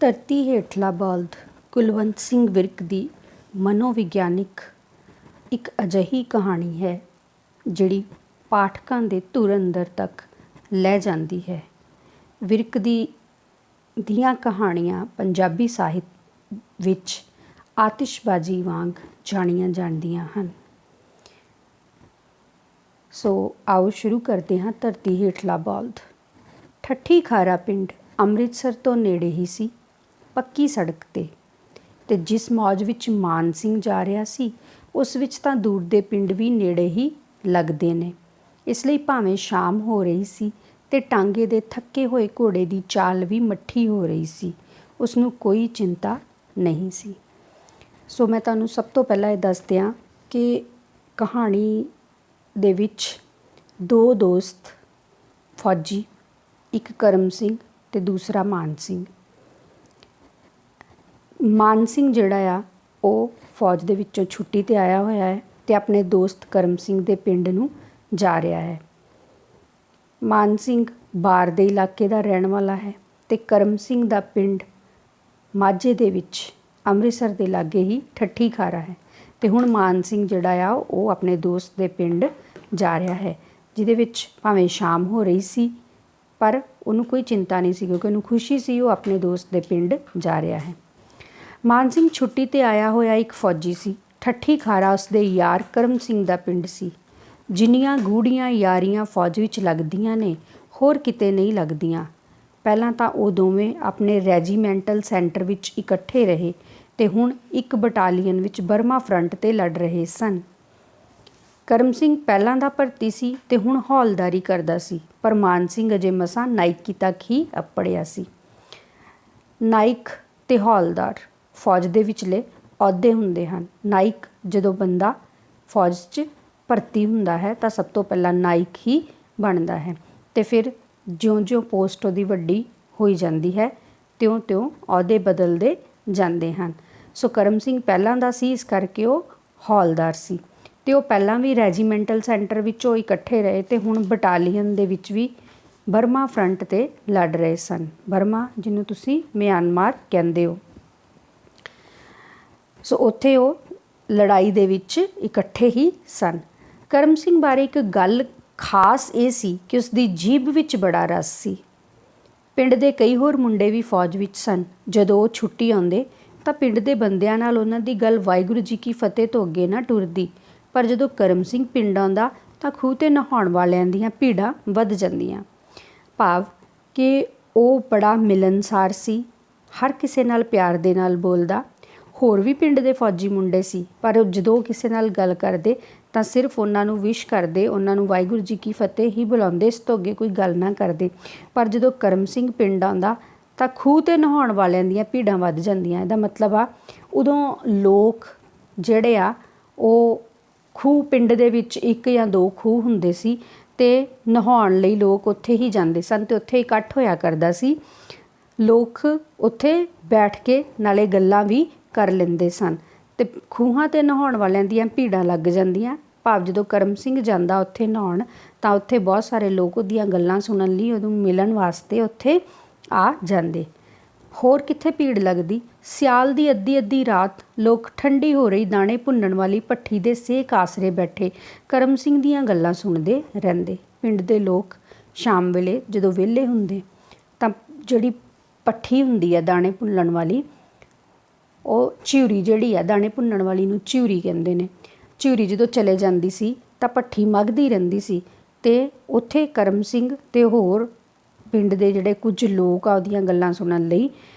ਧਰਤੀ ਹੇਠਲਾ ਬਲਦ ਕੁਲਵੰਤ ਸਿੰਘ ਵਿਰਕ ਦੀ ਮਨੋਵਿਗਿਆਨਿਕ ਇੱਕ ਅਜਿਹੀ ਕਹਾਣੀ ਹੈ ਜਿਹੜੀ ਪਾਠਕਾਂ ਦੇ ਧੁਰ ਅੰਦਰ ਤੱਕ ਲੈ ਜਾਂਦੀ ਹੈ। ਵਿਰਕ ਦੀਆਂ ਕਹਾਣੀਆਂ ਪੰਜਾਬੀ ਸਾਹਿਤ ਵਿੱਚ ਆਤਿਸ਼ਬਾਜ਼ੀ ਵਾਂਗ ਜਾਣੀਆਂ ਜਾਂਦੀਆਂ ਹਨ। ਸੋ ਆਓ ਸ਼ੁਰੂ ਕਰਦੇ ਹਾਂ। ਧਰਤੀ ਹੇਠਲਾ ਬਲਦ। ਠੱਠੀ ਖਾਰਾ ਪਿੰਡ ਅੰਮ੍ਰਿਤਸਰ ਤੋਂ ਨੇੜੇ ਹੀ ਸੀ, ਪੱਕੀ ਸੜਕ 'ਤੇ ਜਿਸ ਮੌਜ ਵਿੱਚ ਮਾਨ ਸਿੰਘ ਜਾ ਰਿਹਾ ਸੀ ਉਸ ਵਿੱਚ ਤਾਂ ਦੂਰ ਦੇ ਪਿੰਡ ਵੀ ਨੇੜੇ ਹੀ ਲੱਗਦੇ ਨੇ। ਇਸ ਲਈ ਭਾਵੇਂ ਸ਼ਾਮ ਹੋ ਰਹੀ ਸੀ ਅਤੇ ਟਾਂਗੇ ਦੇ ਥੱਕੇ ਹੋਏ ਘੋੜੇ ਦੀ ਚਾਲ ਵੀ ਮੱਠੀ ਹੋ ਰਹੀ ਸੀ, ਉਸਨੂੰ ਕੋਈ ਚਿੰਤਾ ਨਹੀਂ ਸੀ। ਸੋ ਮੈਂ ਤੁਹਾਨੂੰ ਸਭ ਤੋਂ ਪਹਿਲਾਂ ਇਹ ਦੱਸ ਦਿਆਂ ਕਿ ਕਹਾਣੀ ਦੇ ਵਿੱਚ ਦੋ ਦੋਸਤ ਫੌਜੀ, ਇੱਕ ਕਰਮ ਸਿੰਘ ਅਤੇ ਦੂਸਰਾ ਮਾਨ ਸਿੰਘ। ਮਾਨ ਸਿੰਘ ਜਿਹੜਾ ਆ ਉਹ ਫੌਜ ਦੇ ਵਿੱਚੋਂ ਛੁੱਟੀ 'ਤੇ ਆਇਆ ਹੋਇਆ ਹੈ ਅਤੇ ਆਪਣੇ ਦੋਸਤ ਕਰਮ ਸਿੰਘ ਦੇ ਪਿੰਡ ਨੂੰ ਜਾ ਰਿਹਾ ਹੈ। ਮਾਨ ਸਿੰਘ ਬਾਰ ਦੇ ਇਲਾਕੇ ਦਾ ਰਹਿਣ ਵਾਲਾ ਹੈ ਅਤੇ ਕਰਮ ਸਿੰਘ ਦਾ ਪਿੰਡ ਮਾਝੇ ਦੇ ਵਿੱਚ ਅੰਮ੍ਰਿਤਸਰ ਦੇ ਲਾਗੇ ਹੀ ਠੱਠੀ ਖਾਰਾ ਹੈ। ਅਤੇ ਹੁਣ ਮਾਨ ਸਿੰਘ ਜਿਹੜਾ ਆ ਉਹ ਆਪਣੇ ਦੋਸਤ ਦੇ ਪਿੰਡ ਜਾ ਰਿਹਾ ਹੈ, ਜਿਹਦੇ ਵਿੱਚ ਭਾਵੇਂ ਸ਼ਾਮ ਹੋ ਰਹੀ ਸੀ ਪਰ ਉਹਨੂੰ ਕੋਈ ਚਿੰਤਾ ਨਹੀਂ ਸੀ, ਕਿਉਂਕਿ ਉਹਨੂੰ ਖੁਸ਼ੀ ਸੀ ਉਹ ਆਪਣੇ ਦੋਸਤ ਦੇ ਪਿੰਡ ਜਾ ਰਿਹਾ ਹੈ। ਮਾਨ ਸਿੰਘ ਛੁੱਟੀ 'ਤੇ ਆਇਆ ਹੋਇਆ ਇੱਕ ਫੌਜੀ ਸੀ। ਠੱਠੀ ਖਾਰਾ ਉਸਦੇ ਯਾਰ ਕਰਮ ਸਿੰਘ ਦਾ ਪਿੰਡ ਸੀ। ਜਿੰਨੀਆਂ ਗੂੜ੍ਹੀਆਂ ਯਾਰੀਆਂ ਫੌਜ ਵਿੱਚ ਲੱਗਦੀਆਂ ਨੇ ਹੋਰ ਕਿਤੇ ਨਹੀਂ ਲੱਗਦੀਆਂ। ਪਹਿਲਾਂ ਤਾਂ ਉਹ ਦੋਵੇਂ ਆਪਣੇ ਰੈਜੀਮੈਂਟਲ ਸੈਂਟਰ ਵਿੱਚ ਇਕੱਠੇ ਰਹੇ ਅਤੇ ਹੁਣ ਇੱਕ ਬਟਾਲੀਅਨ ਵਿੱਚ ਬਰਮਾ ਫਰੰਟ 'ਤੇ ਲੜ ਰਹੇ ਸਨ। ਕਰਮ ਸਿੰਘ ਪਹਿਲਾਂ ਦਾ ਭਰਤੀ ਸੀ ਅਤੇ ਹੁਣ ਹੌਲਦਾਰੀ ਕਰਦਾ ਸੀ, ਪਰ ਮਾਨ ਸਿੰਘ ਅਜੇ ਮਸਾਂ ਨਾਇਕੀ ਤੱਕ ਹੀ ਅੱਪੜਿਆ ਸੀ। ਨਾਇਕ ਅਤੇ ਹੌਲਦਾਰ ਫੌਜ ਦੇ ਵਿਚਲੇ ਅਹੁਦੇ ਹੁੰਦੇ ਹਨ। ਨਾਇਕ ਜਦੋਂ ਬੰਦਾ ਫੌਜ 'ਚ ਭਰਤੀ ਹੁੰਦਾ ਹੈ ਤਾਂ ਸਭ ਤੋਂ ਪਹਿਲਾਂ ਨਾਇਕ ਹੀ ਬਣਦਾ ਹੈ ਅਤੇ ਫਿਰ ਜਿਉਂ-ਜਿਉਂ ਪੋਸਟ ਉਹਦੀ ਵੱਡੀ ਹੋਈ ਜਾਂਦੀ ਹੈ ਤਿਉਂ-ਤਿਉਂ ਅਹੁਦੇ ਬਦਲਦੇ ਜਾਂਦੇ ਹਨ। ਸੋ ਕਰਮ ਸਿੰਘ ਪਹਿਲਾਂ ਦਾ ਸੀ, ਇਸ ਕਰਕੇ ਉਹ ਹੌਲਦਾਰ ਸੀ ਅਤੇ ਉਹ ਪਹਿਲਾਂ ਵੀ ਰੈਜੀਮੈਂਟਲ ਸੈਂਟਰ ਵਿੱਚ ਉਹ ਇਕੱਠੇ ਰਹੇ ਅਤੇ ਹੁਣ ਬਟਾਲੀਅਨ ਦੇ ਵਿੱਚ ਵੀ ਬਰਮਾ ਫਰੰਟ 'ਤੇ ਲੜ ਰਹੇ ਸਨ। ਬਰਮਾ ਜਿਹਨੂੰ ਤੁਸੀਂ ਮਿਆਂਮਾਰ ਕਹਿੰਦੇ ਹੋ। ਸੋ ਉੱਥੇ ਉਹ ਲੜਾਈ ਦੇ ਵਿੱਚ ਇਕੱਠੇ ਹੀ ਸਨ। ਕਰਮ ਸਿੰਘ ਬਾਰੇ ਇੱਕ ਗੱਲ ਖਾਸ ਇਹ ਸੀ ਕਿ ਉਸਦੀ ਜੀਭ ਵਿੱਚ ਬੜਾ ਰਸ ਸੀ। ਪਿੰਡ ਦੇ ਕਈ ਹੋਰ ਮੁੰਡੇ ਵੀ ਫੌਜ ਵਿੱਚ ਸਨ। ਜਦੋਂ ਉਹ ਛੁੱਟੀ ਆਉਂਦੇ ਤਾਂ ਪਿੰਡ ਦੇ ਬੰਦਿਆਂ ਨਾਲ ਉਹਨਾਂ ਦੀ ਗੱਲ ਵਾਹਿਗੁਰੂ ਜੀ ਕੀ ਫਤਿਹ ਤੋਂ ਅੱਗੇ ਨਾ ਟੁਰਦੀ, ਪਰ ਜਦੋਂ ਕਰਮ ਸਿੰਘ ਪਿੰਡ ਆਉਂਦਾ ਤਾਂ ਖੂਹ 'ਤੇ ਨਹਾਉਣ ਵਾਲਿਆਂ ਦੀਆਂ ਭੀੜਾਂ ਵੱਧ ਜਾਂਦੀਆਂ। ਭਾਵ ਕਿ ਉਹ ਬੜਾ ਮਿਲਣਸਾਰ ਸੀ, ਹਰ ਕਿਸੇ ਨਾਲ ਪਿਆਰ ਦੇ ਨਾਲ ਬੋਲਦਾ। ਹੋਰ ਵੀ ਪਿੰਡ ਦੇ ਫੌਜੀ ਮੁੰਡੇ ਸੀ, ਪਰ ਜਦੋਂ ਕਿਸੇ ਨਾਲ ਗੱਲ ਕਰਦੇ ਤਾਂ ਸਿਰਫ ਉਹਨਾਂ ਨੂੰ ਵਿਸ਼ ਕਰਦੇ, ਉਹਨਾਂ ਨੂੰ ਵਾਹਿਗੁਰੂ ਜੀ ਕੀ ਫਤਿਹ ਹੀ ਬੁਲਾਉਂਦੇ, ਇਸ ਤੋਂ ਅੱਗੇ ਕੋਈ ਗੱਲ ਨਾ ਕਰਦੇ। ਪਰ ਜਦੋਂ ਕਰਮ ਸਿੰਘ ਪਿੰਡ ਆਉਂਦਾ ਤਾਂ ਖੂਹ 'ਤੇ ਨਹਾਉਣ ਵਾਲਿਆਂ ਦੀਆਂ ਭੀੜਾਂ ਵੱਧ ਜਾਂਦੀਆਂ। ਇਹਦਾ ਮਤਲਬ ਆ ਉਦੋਂ ਲੋਕ ਜਿਹੜੇ ਆ ਉਹ ਖੂਹ, ਪਿੰਡ ਦੇ ਵਿੱਚ ਇੱਕ ਜਾਂ ਦੋ ਖੂਹ ਹੁੰਦੇ ਸੀ ਅਤੇ ਨਹਾਉਣ ਲਈ ਲੋਕ ਉੱਥੇ ਹੀ ਜਾਂਦੇ ਸਨ ਅਤੇ ਉੱਥੇ ਇਕੱਠ ਹੋਇਆ ਕਰਦਾ ਸੀ। ਲੋਕ ਉੱਥੇ ਬੈਠ ਕੇ ਨਾਲੇ ਗੱਲਾਂ ਵੀ ਕਰ ਲੈਂਦੇ ਸਨ ਅਤੇ ਖੂਹਾਂ 'ਤੇ ਨਹਾਉਣ ਵਾਲਿਆਂ ਦੀਆਂ ਭੀੜਾਂ ਲੱਗ ਜਾਂਦੀਆਂ। ਭਾਵ ਜਦੋਂ ਕਰਮ ਸਿੰਘ ਜਾਂਦਾ ਉੱਥੇ ਨਹਾਉਣ ਤਾਂ ਉੱਥੇ ਬਹੁਤ ਸਾਰੇ ਲੋਕ ਉਹਦੀਆਂ ਗੱਲਾਂ ਸੁਣਨ ਲਈ, ਉਹਨੂੰ ਮਿਲਣ ਵਾਸਤੇ ਉੱਥੇ ਆ ਜਾਂਦੇ। ਹੋਰ ਕਿੱਥੇ ਭੀੜ ਲੱਗਦੀ। ਸਿਆਲ ਦੀ ਅੱਧੀ ਰਾਤ ਲੋਕ ਠੰਡੀ ਹੋ ਰਹੀ ਦਾਣੇ ਭੁੰਨਣ ਵਾਲੀ ਭੱਠੀ ਦੇ ਸੇਕ ਆਸਰੇ ਬੈਠੇ ਕਰਮ ਸਿੰਘ ਦੀਆਂ ਗੱਲਾਂ ਸੁਣਦੇ ਰਹਿੰਦੇ। ਪਿੰਡ ਦੇ ਲੋਕ ਸ਼ਾਮ ਵੇਲੇ ਜਦੋਂ ਵਿਹਲੇ ਹੁੰਦੇ ਤਾਂ ਜਿਹੜੀ ਭੱਠੀ ਹੁੰਦੀ ਹੈ ਦਾਣੇ ਭੁੰਨਣ ਵਾਲੀ, ਉਹ ਝਿਊਰੀ ਜਿਹੜੀ ਆ ਦਾਣੇ ਭੁੰਨਣ ਵਾਲੀ ਨੂੰ ਝਿਊਰੀ ਕਹਿੰਦੇ ਨੇ। ਝਿਊਰੀ ਜਦੋਂ ਚਲੇ ਜਾਂਦੀ ਸੀ ਤਾਂ ਭੱਠੀ ਮੱਘਦੀ ਰਹਿੰਦੀ ਸੀ ਅਤੇ ਉੱਥੇ ਕਰਮ ਸਿੰਘ ਅਤੇ ਹੋਰ ਪਿੰਡ ਦੇ ਜਿਹੜੇ ਕੁਝ ਲੋਕ ਆ ਉਹਦੀਆਂ ਗੱਲਾਂ ਸੁਣਨ ਲਈ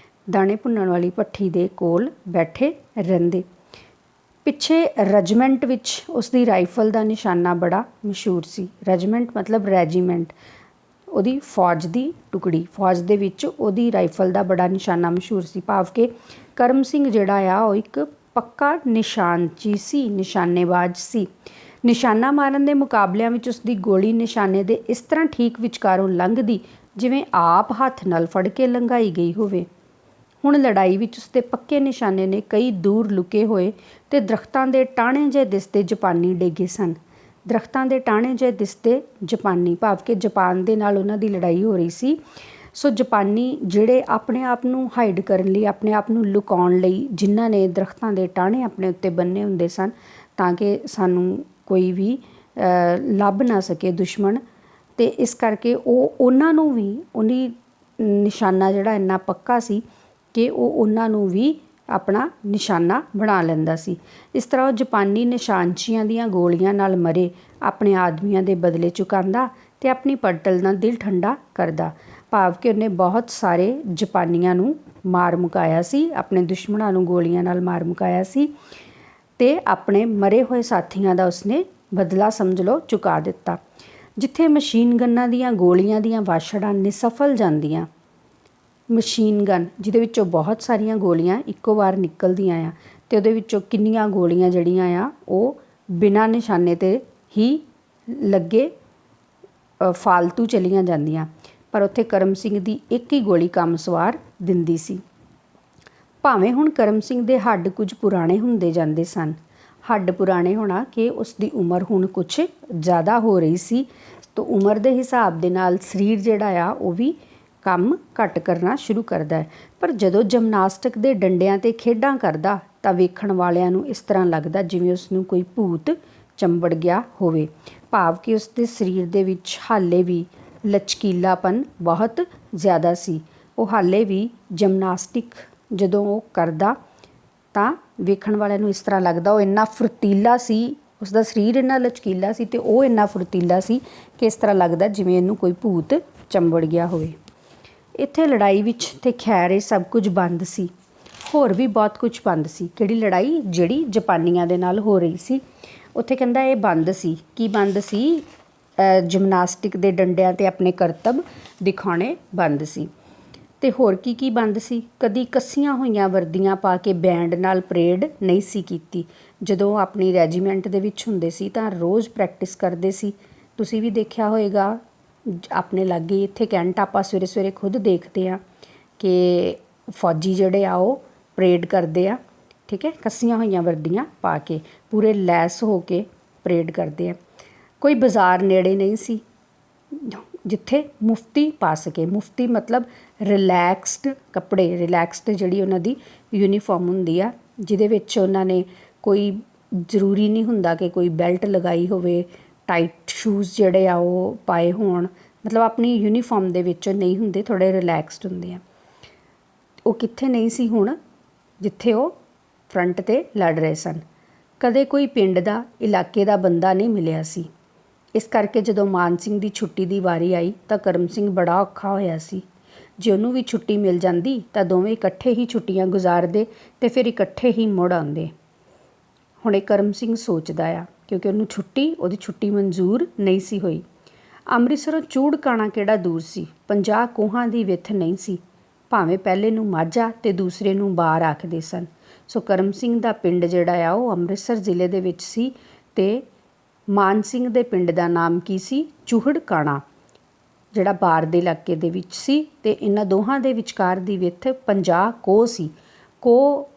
ਦਾਣੇ ਭੁੰਨਣ ਵਾਲੀ ਭੱਠੀ ਦੇ ਕੋਲ ਬੈਠੇ ਰਹਿੰਦੇ। ਪਿੱਛੇ ਰੈਜੀਮੈਂਟ ਵਿੱਚ ਉਸਦੀ ਰਾਈਫਲ ਦਾ ਨਿਸ਼ਾਨਾ ਬੜਾ ਮਸ਼ਹੂਰ ਸੀ। ਰੈਜੀਮੈਂਟ ਮਤਲਬ ਰੈਜੀਮੈਂਟ, ਉਹਦੀ ਫੌਜ ਦੀ ਟੁਕੜੀ, ਫੌਜ ਦੇ ਵਿੱਚ ਉਹਦੀ ਰਾਈਫਲ ਦਾ ਬੜਾ ਨਿਸ਼ਾਨਾ ਮਸ਼ਹੂਰ ਸੀ। ਭਾਵ ਕਿ ਕਰਮ ਸਿੰਘ ਜਿਹੜਾ ਆ ਉਹ ਇੱਕ ਪੱਕਾ ਨਿਸ਼ਾਨਚੀ ਸੀ, ਨਿਸ਼ਾਨੇਬਾਜ਼ ਸੀ। ਨਿਸ਼ਾਨਾ ਮਾਰਨ ਦੇ ਮੁਕਾਬਲਿਆਂ ਵਿੱਚ ਉਸਦੀ ਗੋਲੀ ਨਿਸ਼ਾਨੇ ਦੇ ਇਸ ਤਰ੍ਹਾਂ ਠੀਕ ਵਿਚਕਾਰੋਂ ਲੰਘਦੀ ਜਿਵੇਂ ਆਪ ਹੱਥ ਨਾਲ ਫੜ ਕੇ ਲੰਘਾਈ ਗਈ ਹੋਵੇ। ਹੁਣ ਲੜਾਈ ਵਿੱਚ ਉਸਦੇ ਪੱਕੇ ਨਿਸ਼ਾਨੇ ਨੇ ਕਈ ਦੂਰ ਲੁਕੇ ਹੋਏ ਅਤੇ ਦਰਖਤਾਂ ਦੇ ਟਾਹਣੇ ਜਿਹੇ ਦਿਸਦੇ ਜਾਪਾਨੀ ਡੇਗੇ ਸਨ। ਦਰਖਤਾਂ ਦੇ ਟਾਹਣੇ ਜਿਹੇ ਦਿਸਦੇ ਜਾਪਾਨੀ, ਭਾਵ ਕਿ ਜਾਪਾਨ ਦੇ ਨਾਲ ਉਹਨਾਂ ਦੀ ਲੜਾਈ ਹੋ ਰਹੀ ਸੀ। ਸੋ ਜਾਪਾਨੀ ਜਿਹੜੇ ਆਪਣੇ ਆਪ ਨੂੰ ਹਾਈਡ ਕਰਨ ਲਈ, ਆਪਣੇ ਆਪ ਨੂੰ ਲੁਕਾਉਣ ਲਈ, ਜਿਨ੍ਹਾਂ ਨੇ ਦਰਖਤਾਂ ਦੇ ਟਾਹਣੇ ਆਪਣੇ ਉੱਤੇ ਬੰਨੇ ਹੁੰਦੇ ਸਨ ਤਾਂ ਕਿ ਸਾਨੂੰ ਕੋਈ ਵੀ ਲੱਭ ਨਾ ਸਕੇ ਦੁਸ਼ਮਣ, ਅਤੇ ਇਸ ਕਰਕੇ ਉਹਨਾਂ ਨੂੰ ਵੀ ਉਹਦੀ ਨਿਸ਼ਾਨਾ ਜਿਹੜਾ ਇੰਨਾ ਪੱਕਾ ਸੀ ਕਿ ਉਹਨਾਂ ਨੂੰ ਵੀ ਆਪਣਾ ਨਿਸ਼ਾਨਾ ਬਣਾ ਲੈਂਦਾ ਸੀ। ਇਸ ਤਰ੍ਹਾਂ ਉਹ ਜਾਪਾਨੀ ਨਿਸ਼ਾਨਚੀਆਂ ਦੀਆਂ ਗੋਲੀਆਂ ਨਾਲ ਮਰੇ ਆਪਣੇ ਆਦਮੀਆਂ ਦੇ ਬਦਲੇ ਚੁਕਾਉਂਦਾ ਅਤੇ ਆਪਣੀ ਪੱਟਲ ਨਾਲ ਦਿਲ ਠੰਡਾ ਕਰਦਾ। ਭਾਵ ਕਿ ਉਹਨੇ ਬਹੁਤ ਸਾਰੇ ਜਾਪਾਨੀਆਂ ਨੂੰ ਮਾਰ ਮੁਕਾਇਆ ਸੀ, ਆਪਣੇ ਦੁਸ਼ਮਣਾਂ ਨੂੰ ਗੋਲੀਆਂ ਨਾਲ ਮਾਰ ਮੁਕਾਇਆ ਸੀ, ਅਤੇ ਆਪਣੇ ਮਰੇ ਹੋਏ ਸਾਥੀਆਂ ਦਾ ਉਸਨੇ ਬਦਲਾ ਸਮਝ ਲਓ ਚੁਕਾ ਦਿੱਤਾ। ਜਿੱਥੇ ਮਸ਼ੀਨ ਗੰਨਾਂ ਦੀਆਂ ਗੋਲੀਆਂ ਦੀਆਂ ਵਾਛੜਾਂ ਨਿਸਫਲ ਜਾਂਦੀਆਂ, ਮਸ਼ੀਨ ਗਨ ਜਿਹਦੇ ਵਿੱਚੋਂ ਬਹੁਤ ਸਾਰੀਆਂ ਗੋਲੀਆਂ ਇੱਕੋ ਵਾਰ ਨਿਕਲਦੀਆਂ ਆ, ਅਤੇ ਉਹਦੇ ਵਿੱਚੋਂ ਕਿੰਨੀਆਂ ਗੋਲੀਆਂ ਜਿਹੜੀਆਂ ਆ ਉਹ ਬਿਨਾਂ ਨਿਸ਼ਾਨੇ 'ਤੇ ਹੀ ਲੱਗੇ ਫਾਲਤੂ ਚਲੀਆਂ ਜਾਂਦੀਆਂ, ਪਰ ਉੱਥੇ ਕਰਮ ਸਿੰਘ ਦੀ ਇੱਕ ਹੀ ਗੋਲੀ ਕੰਮ ਸਵਾਰ ਦਿੰਦੀ ਸੀ। ਭਾਵੇਂ ਹੁਣ ਕਰਮ ਸਿੰਘ ਦੇ ਹੱਡ ਕੁਝ ਪੁਰਾਣੇ ਹੁੰਦੇ ਜਾਂਦੇ ਸਨ, ਹੱਡ ਪੁਰਾਣੇ ਹੋਣਾ ਕਿ ਉਸ ਦੀ ਉਮਰ ਹੁਣ ਕੁਛ ਜ਼ਿਆਦਾ ਹੋ ਰਹੀ ਸੀ, ਤਾਂ ਉਮਰ ਦੇ ਹਿਸਾਬ ਦੇ ਨਾਲ ਸਰੀਰ ਜਿਹੜਾ ਆ ਉਹ ਵੀ ਕੰਮ ਘੱਟ ਕਰਨਾ ਸ਼ੁਰੂ ਕਰਦਾ ਹੈ। ਪਰ ਜਦੋਂ ਜਿਮਨਾਸਟਿਕ ਦੇ ਡੰਡਿਆਂ 'ਤੇ ਖੇਡਾਂ ਕਰਦਾ ਤਾਂ ਵੇਖਣ ਵਾਲਿਆਂ ਨੂੰ ਇਸ ਤਰ੍ਹਾਂ ਲੱਗਦਾ ਜਿਵੇਂ ਉਸ ਨੂੰ ਕੋਈ ਭੂਤ ਚੰਬੜ ਗਿਆ ਹੋਵੇ। ਭਾਵ ਕਿ ਉਸ ਦੇ ਸਰੀਰ ਦੇ ਵਿੱਚ ਹਾਲੇ ਵੀ ਲਚਕੀਲਾਪਨ ਬਹੁਤ ਜ਼ਿਆਦਾ ਸੀ। ਉਹ ਹਾਲੇ ਵੀ ਜਿਮਨਾਸਟਿਕ ਜਦੋਂ ਉਹ ਕਰਦਾ ਤਾਂ ਵੇਖਣ ਵਾਲਿਆਂ ਨੂੰ ਇਸ ਤਰ੍ਹਾਂ ਲੱਗਦਾ ਉਹ ਇੰਨਾ ਫੁਰਤੀਲਾ ਸੀ, ਉਸਦਾ ਸਰੀਰ ਇੰਨਾ ਲਚਕੀਲਾ ਸੀ ਅਤੇ ਉਹ ਇੰਨਾ ਫੁਰਤੀਲਾ ਸੀ ਕਿ ਇਸ ਤਰ੍ਹਾਂ ਲੱਗਦਾ ਜਿਵੇਂ ਇਹਨੂੰ ਕੋਈ ਭੂਤ ਚੰਬੜ ਗਿਆ ਹੋਵੇ। ਇੱਥੇ ਲੜਾਈ ਵਿੱਚ ਤੇ ਖੈਰ ਇਹ ਸਭ ਕੁਝ ਬੰਦ ਸੀ, ਹੋਰ ਵੀ ਬਹੁਤ ਕੁਝ ਬੰਦ ਸੀ। ਕਿਹੜੀ ਲੜਾਈ? ਜਿਹੜੀ ਜਾਪਾਨੀਆਂ ਦੇ ਨਾਲ ਹੋ ਰਹੀ ਸੀ, ਉੱਥੇ ਕਹਿੰਦਾ ਇਹ ਬੰਦ ਸੀ। ਕੀ ਬੰਦ ਸੀ? ਜਿਮਨਾਸਟਿਕ ਦੇ ਡੰਡਿਆਂ 'ਤੇ ਆਪਣੇ ਕਰਤੱਵ ਦਿਖਾਉਣੇ ਬੰਦ ਸੀ। ਅਤੇ ਹੋਰ ਕੀ ਕੀ ਬੰਦ ਸੀ? ਕਦੀ ਕੱਸੀਆਂ ਹੋਈਆਂ ਵਰਦੀਆਂ ਪਾ ਕੇ ਬੈਂਡ ਨਾਲ ਪਰੇਡ ਨਹੀਂ ਸੀ ਕੀਤੀ। ਜਦੋਂ ਆਪਣੀ ਰੈਜੀਮੈਂਟ ਦੇ ਵਿੱਚ ਹੁੰਦੇ ਸੀ ਤਾਂ ਰੋਜ਼ ਪ੍ਰੈਕਟਿਸ ਕਰਦੇ ਸੀ। ਤੁਸੀਂ ਵੀ ਦੇਖਿਆ ਹੋਏਗਾ ਆਪਣੇ ਲਾਗੇ ਇੱਥੇ ਕੈਂਟ ਆਪਾਂ ਸਵੇਰੇ ਸਵੇਰੇ ਖੁਦ ਦੇਖਦੇ ਹਾਂ ਕਿ ਫੌਜੀ ਜਿਹੜੇ ਆ ਉਹ ਪਰੇਡ ਕਰਦੇ ਆ, ਠੀਕ ਹੈ, ਕੱਸੀਆਂ ਹੋਈਆਂ ਵਰਦੀਆਂ ਪਾ ਕੇ ਪੂਰੇ ਲੈਸ ਹੋ ਕੇ ਪਰੇਡ ਕਰਦੇ ਆ। ਕੋਈ ਬਾਜ਼ਾਰ ਨੇੜੇ ਨਹੀਂ ਸੀ ਜਿੱਥੇ ਮੁਫਤੀ ਪਾ ਸਕੇ। ਮੁਫਤੀ ਮਤਲਬ ਰਿਲੈਕਸਡ ਕੱਪੜੇ, ਰਿਲੈਕਸਡ ਜਿਹੜੀ ਉਹਨਾਂ ਦੀ ਯੂਨੀਫਾਰਮ ਹੁੰਦੀ ਆ, ਜਿਹਦੇ ਵਿੱਚ ਉਹਨਾਂ ਨੇ ਕੋਈ ਜ਼ਰੂਰੀ ਨਹੀਂ ਹੁੰਦਾ ਕਿ ਕੋਈ ਬੈਲਟ ਲਗਾਈ ਹੋਵੇ, ਟਾਈਟ ਸ਼ੂਜ਼ ਜਿਹੜੇ ਆ ਉਹ ਪਾਏ ਹੋਣ, ਮਤਲਬ ਆਪਣੀ ਯੂਨੀਫਾਰਮ ਦੇ ਵਿੱਚ ਨਹੀਂ ਹੁੰਦੇ, ਥੋੜ੍ਹੇ ਰਿਲੈਕਸਡ ਹੁੰਦੇ ਆ। ਉਹ ਕਿੱਥੇ ਨਹੀਂ ਸੀ ਹੁਣ? ਜਿੱਥੇ ਉਹ ਫਰੰਟ 'ਤੇ ਲੜ ਰਹੇ ਸਨ। ਕਦੇ ਕੋਈ ਪਿੰਡ ਦਾ, ਇਲਾਕੇ ਦਾ ਬੰਦਾ ਨਹੀਂ ਮਿਲਿਆ ਸੀ। ਇਸ ਕਰਕੇ ਜਦੋਂ ਮਾਨ ਸਿੰਘ ਦੀ ਛੁੱਟੀ ਦੀ ਵਾਰੀ ਆਈ ਤਾਂ ਕਰਮ ਸਿੰਘ ਬੜਾ ਔਖਾ ਹੋਇਆ ਸੀ। ਜੇ ਉਹਨੂੰ ਵੀ ਛੁੱਟੀ ਮਿਲ ਜਾਂਦੀ ਤਾਂ ਦੋਵੇਂ ਇਕੱਠੇ ਹੀ ਛੁੱਟੀਆਂ ਗੁਜ਼ਾਰਦੇ ਅਤੇ ਫਿਰ ਇਕੱਠੇ ਹੀ ਮੁੜ ਆਉਂਦੇ। ਹੁਣ ਇਹ ਕਰਮ ਸਿੰਘ ਸੋਚਦਾ ਆ ਕਿਉਂਕਿ ਉਹਨੂੰ ਉਹਦੀ ਛੁੱਟੀ ਮਨਜ਼ੂਰ ਨਹੀਂ ਸੀ ਹੋਈ। ਅੰਮ੍ਰਿਤਸਰੋਂ ਚੂੜਕਾਣਾ ਕਿਹੜਾ ਦੂਰ ਸੀ, 50 ਕੋਹਾਂ ਦੀ ਵਿੱਥ ਨਹੀਂ ਸੀ। ਭਾਵੇਂ ਪਹਿਲੇ ਨੂੰ ਮਾਝਾ ਅਤੇ ਦੂਸਰੇ ਨੂੰ ਬਾਰ ਆਖਦੇ ਸਨ। ਸੋ ਕਰਮ ਸਿੰਘ ਦਾ ਪਿੰਡ ਜਿਹੜਾ ਆ ਉਹ ਅੰਮ੍ਰਿਤਸਰ ਜ਼ਿਲ੍ਹੇ ਦੇ ਵਿੱਚ ਸੀ ਅਤੇ ਮਾਨ ਸਿੰਘ ਦੇ ਪਿੰਡ ਦਾ ਨਾਮ ਕੀ ਸੀ? ਚੂਹੜਕਾਣਾ, ਜਿਹੜਾ ਬਾਰ ਦੇ ਇਲਾਕੇ ਦੇ ਵਿੱਚ ਸੀ। ਅਤੇ ਇਹਨਾਂ ਦੋਹਾਂ ਦੇ ਵਿਚਕਾਰ ਦੀ ਵਿੱਥ 50 ਕੋਹ ਸੀ। ਕੋਹ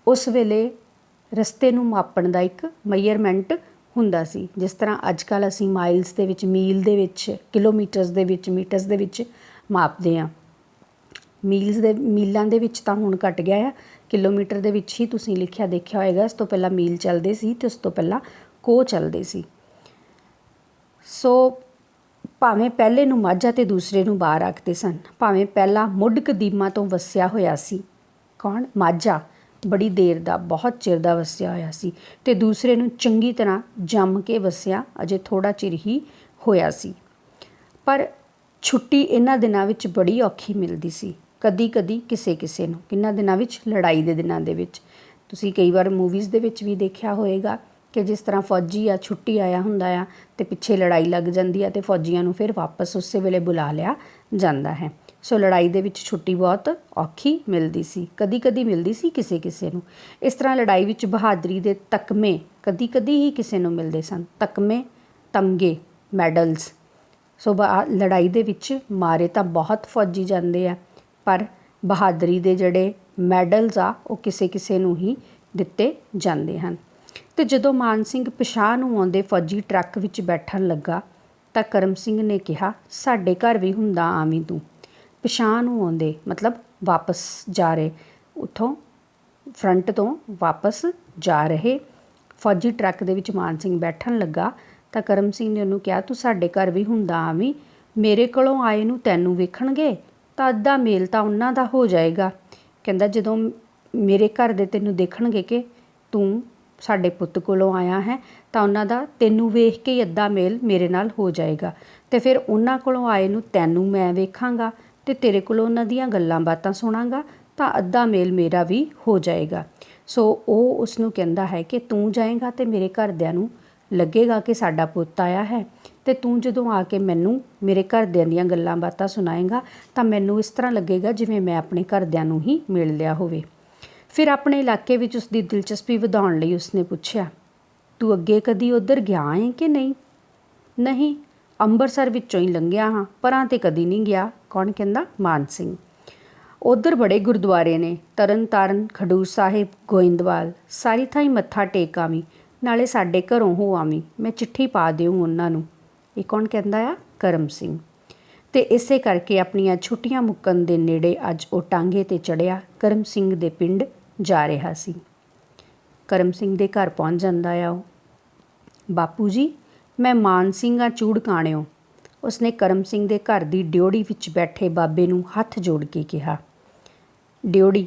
ਉਸ ਵੇਲੇ ਰਸਤੇ ਨੂੰ ਮਾਪਣ ਦਾ ਇੱਕ ਮੇਜਰਮੈਂਟ ਹੁੰਦਾ ਸੀ। ਜਿਸ ਤਰ੍ਹਾਂ ਅੱਜ ਕੱਲ੍ਹ ਅਸੀਂ ਮਾਈਲਸ ਦੇ ਵਿੱਚ, ਮੀਲ ਦੇ ਵਿੱਚ, ਕਿਲੋਮੀਟਰਸ ਦੇ ਵਿੱਚ, ਮੀਟਰਸ ਦੇ ਵਿੱਚ ਮਾਪਦੇ ਹਾਂ। ਮੀਲਾਂ ਦੇ ਵਿੱਚ ਤਾਂ ਹੁਣ ਘੱਟ ਗਿਆ ਆ, ਕਿਲੋਮੀਟਰ ਦੇ ਵਿੱਚ ਹੀ ਤੁਸੀਂ ਲਿਖਿਆ ਦੇਖਿਆ ਹੋਏਗਾ। ਇਸ ਤੋਂ ਪਹਿਲਾਂ ਮੀਲ ਚੱਲਦੇ ਸੀ ਅਤੇ ਉਸ ਤੋਂ ਪਹਿਲਾਂ ਕੋਹ ਚੱਲਦੇ ਸੀ। ਸੋ ਭਾਵੇਂ ਪਹਿਲੇ ਨੂੰ ਮਾਝਾ ਅਤੇ ਦੂਸਰੇ ਨੂੰ ਬਾਰ ਆਖਦੇ ਸਨ। ਭਾਵੇਂ ਪਹਿਲਾ ਮੁੱਢ ਕਦੀਮਾਂ ਤੋਂ ਵਸਿਆ ਹੋਇਆ ਸੀ। ਕੌਣ? ਮਾਝਾ ਬੜੀ ਦੇਰ ਦਾ, ਬਹੁਤ ਚਿਰ ਦਾ ਵਸਿਆ ਹੋਇਆ ਸੀ ਅਤੇ ਦੂਸਰੇ ਨੂੰ ਚੰਗੀ ਤਰ੍ਹਾਂ ਜੰਮ ਕੇ ਵਸਿਆ ਅਜੇ ਥੋੜ੍ਹਾ ਚਿਰ ਹੀ ਹੋਇਆ ਸੀ। ਪਰ ਛੁੱਟੀ ਇਹਨਾਂ ਦਿਨਾਂ ਵਿੱਚ ਬੜੀ ਔਖੀ ਮਿਲਦੀ ਸੀ। ਕਦੀ ਕਦੀ ਕਿਸੇ ਨੂੰ, ਕਿੰਨਾਂ ਦਿਨਾਂ ਵਿੱਚ? ਲੜਾਈ ਦੇ ਦਿਨਾਂ ਦੇ ਵਿੱਚ। ਤੁਸੀਂ ਕਈ ਵਾਰ ਮੂਵੀਜ਼ ਦੇ ਵਿੱਚ ਵੀ ਦੇਖਿਆ ਹੋਏਗਾ ਕਿ ਜਿਸ ਤਰ੍ਹਾਂ ਫੌਜੀ ਆ, ਛੁੱਟੀ ਆਇਆ ਹੁੰਦਾ ਆ ਅਤੇ ਪਿੱਛੇ ਲੜਾਈ ਲੱਗ ਜਾਂਦੀ ਆ ਅਤੇ ਫੌਜੀਆਂ ਨੂੰ ਫਿਰ ਵਾਪਸ ਉਸੇ ਵੇਲੇ ਬੁਲਾ ਲਿਆ ਜਾਂਦਾ ਹੈ। ਸੋ ਲੜਾਈ ਦੇ ਵਿੱਚ ਛੁੱਟੀ ਬਹੁਤ ਔਖੀ ਮਿਲਦੀ ਸੀ, ਕਦੀ ਕਦੀ ਮਿਲਦੀ ਸੀ ਕਿਸੇ ਨੂੰ। ਇਸ ਤਰ੍ਹਾਂ ਲੜਾਈ ਵਿੱਚ ਬਹਾਦਰੀ ਦੇ ਤਕਮੇ ਕਦੀ ਕਦੀ ਹੀ ਕਿਸੇ ਨੂੰ ਮਿਲਦੇ ਸਨ। ਤਕਮੇ, ਤਮਗੇ, ਮੈਡਲਸ। ਸੋ ਲੜਾਈ ਦੇ ਵਿੱਚ ਮਾਰੇ ਤਾਂ ਬਹੁਤ ਫੌਜੀ ਜਾਂਦੇ ਆ, ਪਰ ਬਹਾਦਰੀ ਦੇ ਜਿਹੜੇ ਮੈਡਲਸ ਆ ਉਹ ਕਿਸੇ ਨੂੰ ਹੀ ਦਿੱਤੇ ਜਾਂਦੇ ਹਨ। ਅਤੇ ਜਦੋਂ ਮਾਨ ਸਿੰਘ ਪਿਛਾਂਹ ਨੂੰ ਆਉਂਦੇ ਫੌਜੀ ਟਰੱਕ ਵਿੱਚ ਬੈਠਣ ਲੱਗਾ ਤਾਂ ਕਰਮ ਸਿੰਘ ਨੇ ਕਿਹਾ, ਸਾਡੇ ਘਰ ਵੀ ਹੁੰਦਾ ਆਵੀਂ ਤੂੰ। ਪਿਛਾਂਹ ਨੂੰ ਆਉਂਦੇ, ਮਤਲਬ ਵਾਪਸ ਜਾ ਰਹੇ, ਉੱਥੋਂ ਫਰੰਟ ਤੋਂ ਵਾਪਸ ਜਾ ਰਹੇ ਫੌਜੀ ਟਰੱਕ ਦੇ ਵਿੱਚ ਮਾਨ ਸਿੰਘ ਬੈਠਣ ਲੱਗਾ ਤਾਂ ਕਰਮ ਸਿੰਘ ਨੇ ਉਹਨੂੰ ਕਿਹਾ, ਤੂੰ ਸਾਡੇ ਘਰ ਵੀ ਹੁੰਦਾ ਆਵੀਂ, ਮੇਰੇ ਕੋਲੋਂ ਆਏ ਨੂੰ ਤੈਨੂੰ ਵੇਖਣਗੇ ਤਾਂ ਅੱਧਾ ਮੇਲ ਤਾਂ ਉਹਨਾਂ ਦਾ ਹੋ ਜਾਏਗਾ। ਕਹਿੰਦਾ ਜਦੋਂ ਮੇਰੇ ਘਰ ਦੇ ਤੈਨੂੰ ਦੇਖਣਗੇ ਕਿ ਤੂੰ ਸਾਡੇ ਪੁੱਤ ਕੋਲੋਂ ਆਇਆ ਹੈ ਤਾਂ ਉਹਨਾਂ ਦਾ ਤੈਨੂੰ ਵੇਖ ਕੇ ਹੀ ਅੱਧਾ ਮੇਲ ਮੇਰੇ ਨਾਲ ਹੋ ਜਾਏਗਾ, ਅਤੇ ਫਿਰ ਉਹਨਾਂ ਕੋਲੋਂ ਆਏ ਨੂੰ ਤੈਨੂੰ ਮੈਂ ਵੇਖਾਂਗਾ ਅਤੇ ਤੇਰੇ ਕੋਲੋਂ ਉਹਨਾਂ ਦੀਆਂ ਗੱਲਾਂ ਬਾਤਾਂ ਸੁਣਾਂਗਾ ਤਾਂ ਅੱਧਾ ਮੇਲ ਮੇਰਾ ਵੀ ਹੋ ਜਾਏਗਾ। ਸੋ ਉਹ ਉਸ ਨੂੰ ਕਹਿੰਦਾ ਹੈ ਕਿ ਤੂੰ ਜਾਏਗਾ ਅਤੇ ਮੇਰੇ ਘਰਦਿਆਂ ਨੂੰ ਲੱਗੇਗਾ ਕਿ ਸਾਡਾ ਪੁੱਤ ਆਇਆ ਹੈ, ਅਤੇ ਤੂੰ ਜਦੋਂ ਆ ਕੇ ਮੈਨੂੰ ਮੇਰੇ ਘਰਦਿਆਂ ਦੀਆਂ ਗੱਲਾਂ ਬਾਤਾਂ ਸੁਣਾਏਗਾ ਤਾਂ ਮੈਨੂੰ ਇਸ ਤਰ੍ਹਾਂ ਲੱਗੇਗਾ ਜਿਵੇਂ ਮੈਂ ਆਪਣੇ ਘਰਦਿਆਂ ਨੂੰ ਹੀ ਮਿਲ ਲਿਆ ਹੋਵੇ। ਫਿਰ ਆਪਣੇ ਇਲਾਕੇ ਵਿੱਚ ਉਸਦੀ ਦਿਲਚਸਪੀ ਵਧਾਉਣ ਲਈ ਉਸਨੇ ਪੁੱਛਿਆ, ਤੂੰ ਅੱਗੇ ਕਦੀ ਉੱਧਰ ਗਿਆ ਹੈ ਕਿ ਨਹੀਂ? ਨਹੀਂ, ਅੰਮ੍ਰਿਤਸਰ ਵਿੱਚੋਂ ਹੀ ਲੰਘਿਆ ਹਾਂ, ਪਰਾਂ ਤੇ ਕਦੀ ਨਹੀਂ ਗਿਆ। ਕੌਣ ਕਹਿੰਦਾ? ਮਾਨ ਸਿੰਘ। ਉੱਧਰ ਬੜੇ ਗੁਰਦੁਆਰੇ ਨੇ, ਤਰਨ ਤਾਰਨ, ਖਡੂਰ ਸਾਹਿਬ, ਗੋਇੰਦਵਾਲ, ਸਾਰੀ ਥਾਈਂ ਮੱਥਾ ਟੇਕ ਆਵੀਂ, ਨਾਲੇ ਸਾਡੇ ਘਰੋਂ ਹੋ ਆਵੀਂ, ਮੈਂ ਚਿੱਠੀ ਪਾ ਦਿਓ ਉਹਨਾਂ ਨੂੰ। ਇਹ ਕੌਣ ਕਹਿੰਦਾ ਆ? ਕਰਮ ਸਿੰਘ। ਅਤੇ ਇਸੇ ਕਰਕੇ ਆਪਣੀਆਂ ਛੁੱਟੀਆਂ ਮੁੱਕਣ ਦੇ ਨੇੜੇ ਅੱਜ ਉਹ ਟਾਂਗੇ 'ਤੇ ਚੜ੍ਹਿਆ ਕਰਮ ਸਿੰਘ ਦੇ ਪਿੰਡ ਜਾ ਰਿਹਾ ਸੀ। ਕਰਮ ਸਿੰਘ ਦੇ ਘਰ ਪਹੁੰਚ ਜਾਂਦਾ ਆ ਉਹ। ਬਾਪੂ ਜੀ, ਮੈਂ ਮਾਨ ਸਿੰਘ ਆ ਚੂੜਕਾਣਿਓ। ਉਸਨੇ ਕਰਮ ਸਿੰਘ ਦੇ ਘਰ ਦੀ ਡਿਓੜੀ ਵਿੱਚ ਬੈਠੇ ਬਾਬੇ ਨੂੰ ਹੱਥ ਜੋੜ ਕੇ ਕਿਹਾ। ਡਿਓੜੀ